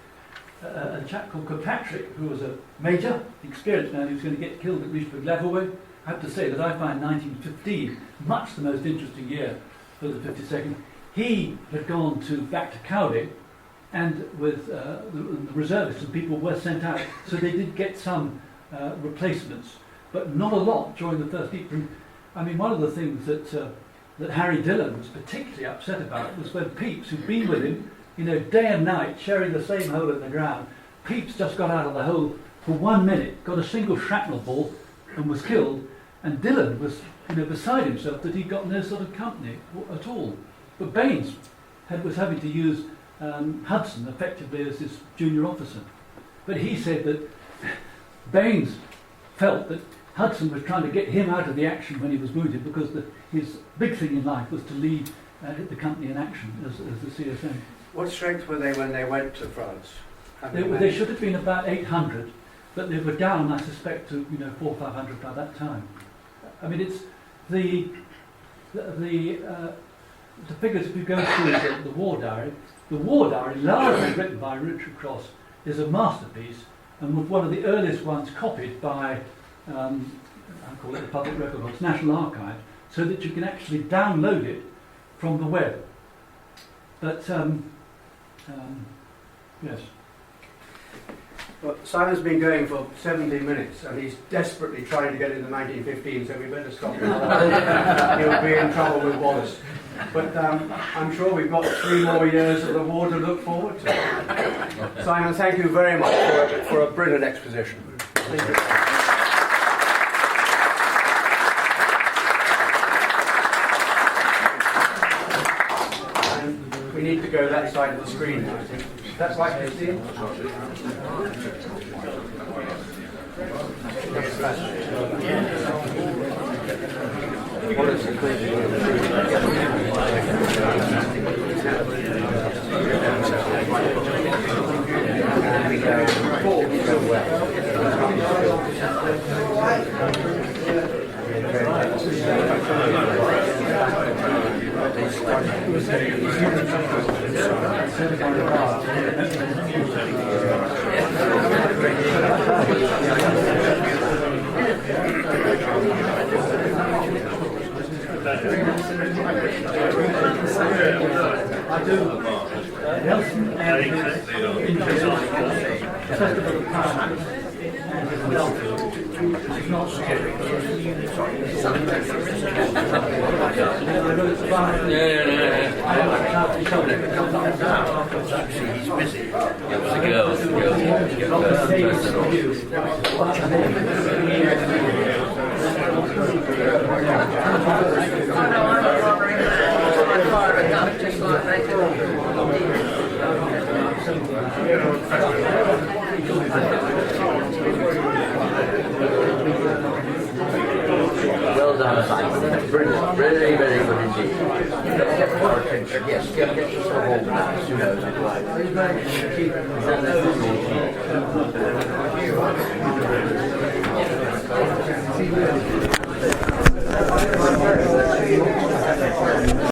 A chap called Kirkpatrick, who was a major, experienced man, who was going to get killed at Richeford-Glavouet. I have to say that I find 1915 much the most interesting year for the 52nd. He had gone back to Cowley, and with the reservists and people were sent out, so they did get some replacements, but not a lot during the First Ypres. I mean, one of the things that Harry Dillon was particularly upset about was when Pepys, who'd been with him, day and night, sharing the same hole in the ground, Pepys just got out of the hole for 1 minute, got a single shrapnel ball, and was killed. And Dillon was, beside himself that he'd got no sort of company at all. But Baines was having to use Hudson effectively as his junior officer. But he said that Baines felt that Hudson was trying to get him out of the action when he was wounded, because his big thing in life was to lead the company in action as the CSM. What strength were they when they went to France? They should have been about 800, but they were down, I suspect, to 400 or 500 by that time. I mean, it's the figures. If you go through the war diary, largely written by Richard Cross, is a masterpiece, and was one of the earliest ones copied by, I call it the Public Record Box, National Archive, so that you can actually download it from the web. But yes. Well, Simon's been going for 17 minutes, and he's desperately trying to get into 1915, so we better stop him. He'll be in trouble with Wallace. But I'm sure we've got 3 more years of the war to look forward to. Simon, thank you very much for a brilliant exposition. Thank you. And we need to go that side of the screen now, I think. That's right, Christine? What is the I do. Nelson and his Festival of Parfit and his adultery is not scary. He's busy. The Well done, Simon. Brilliant. Very, very good indeed. Get our attention. Yes, get us to hold that. You know,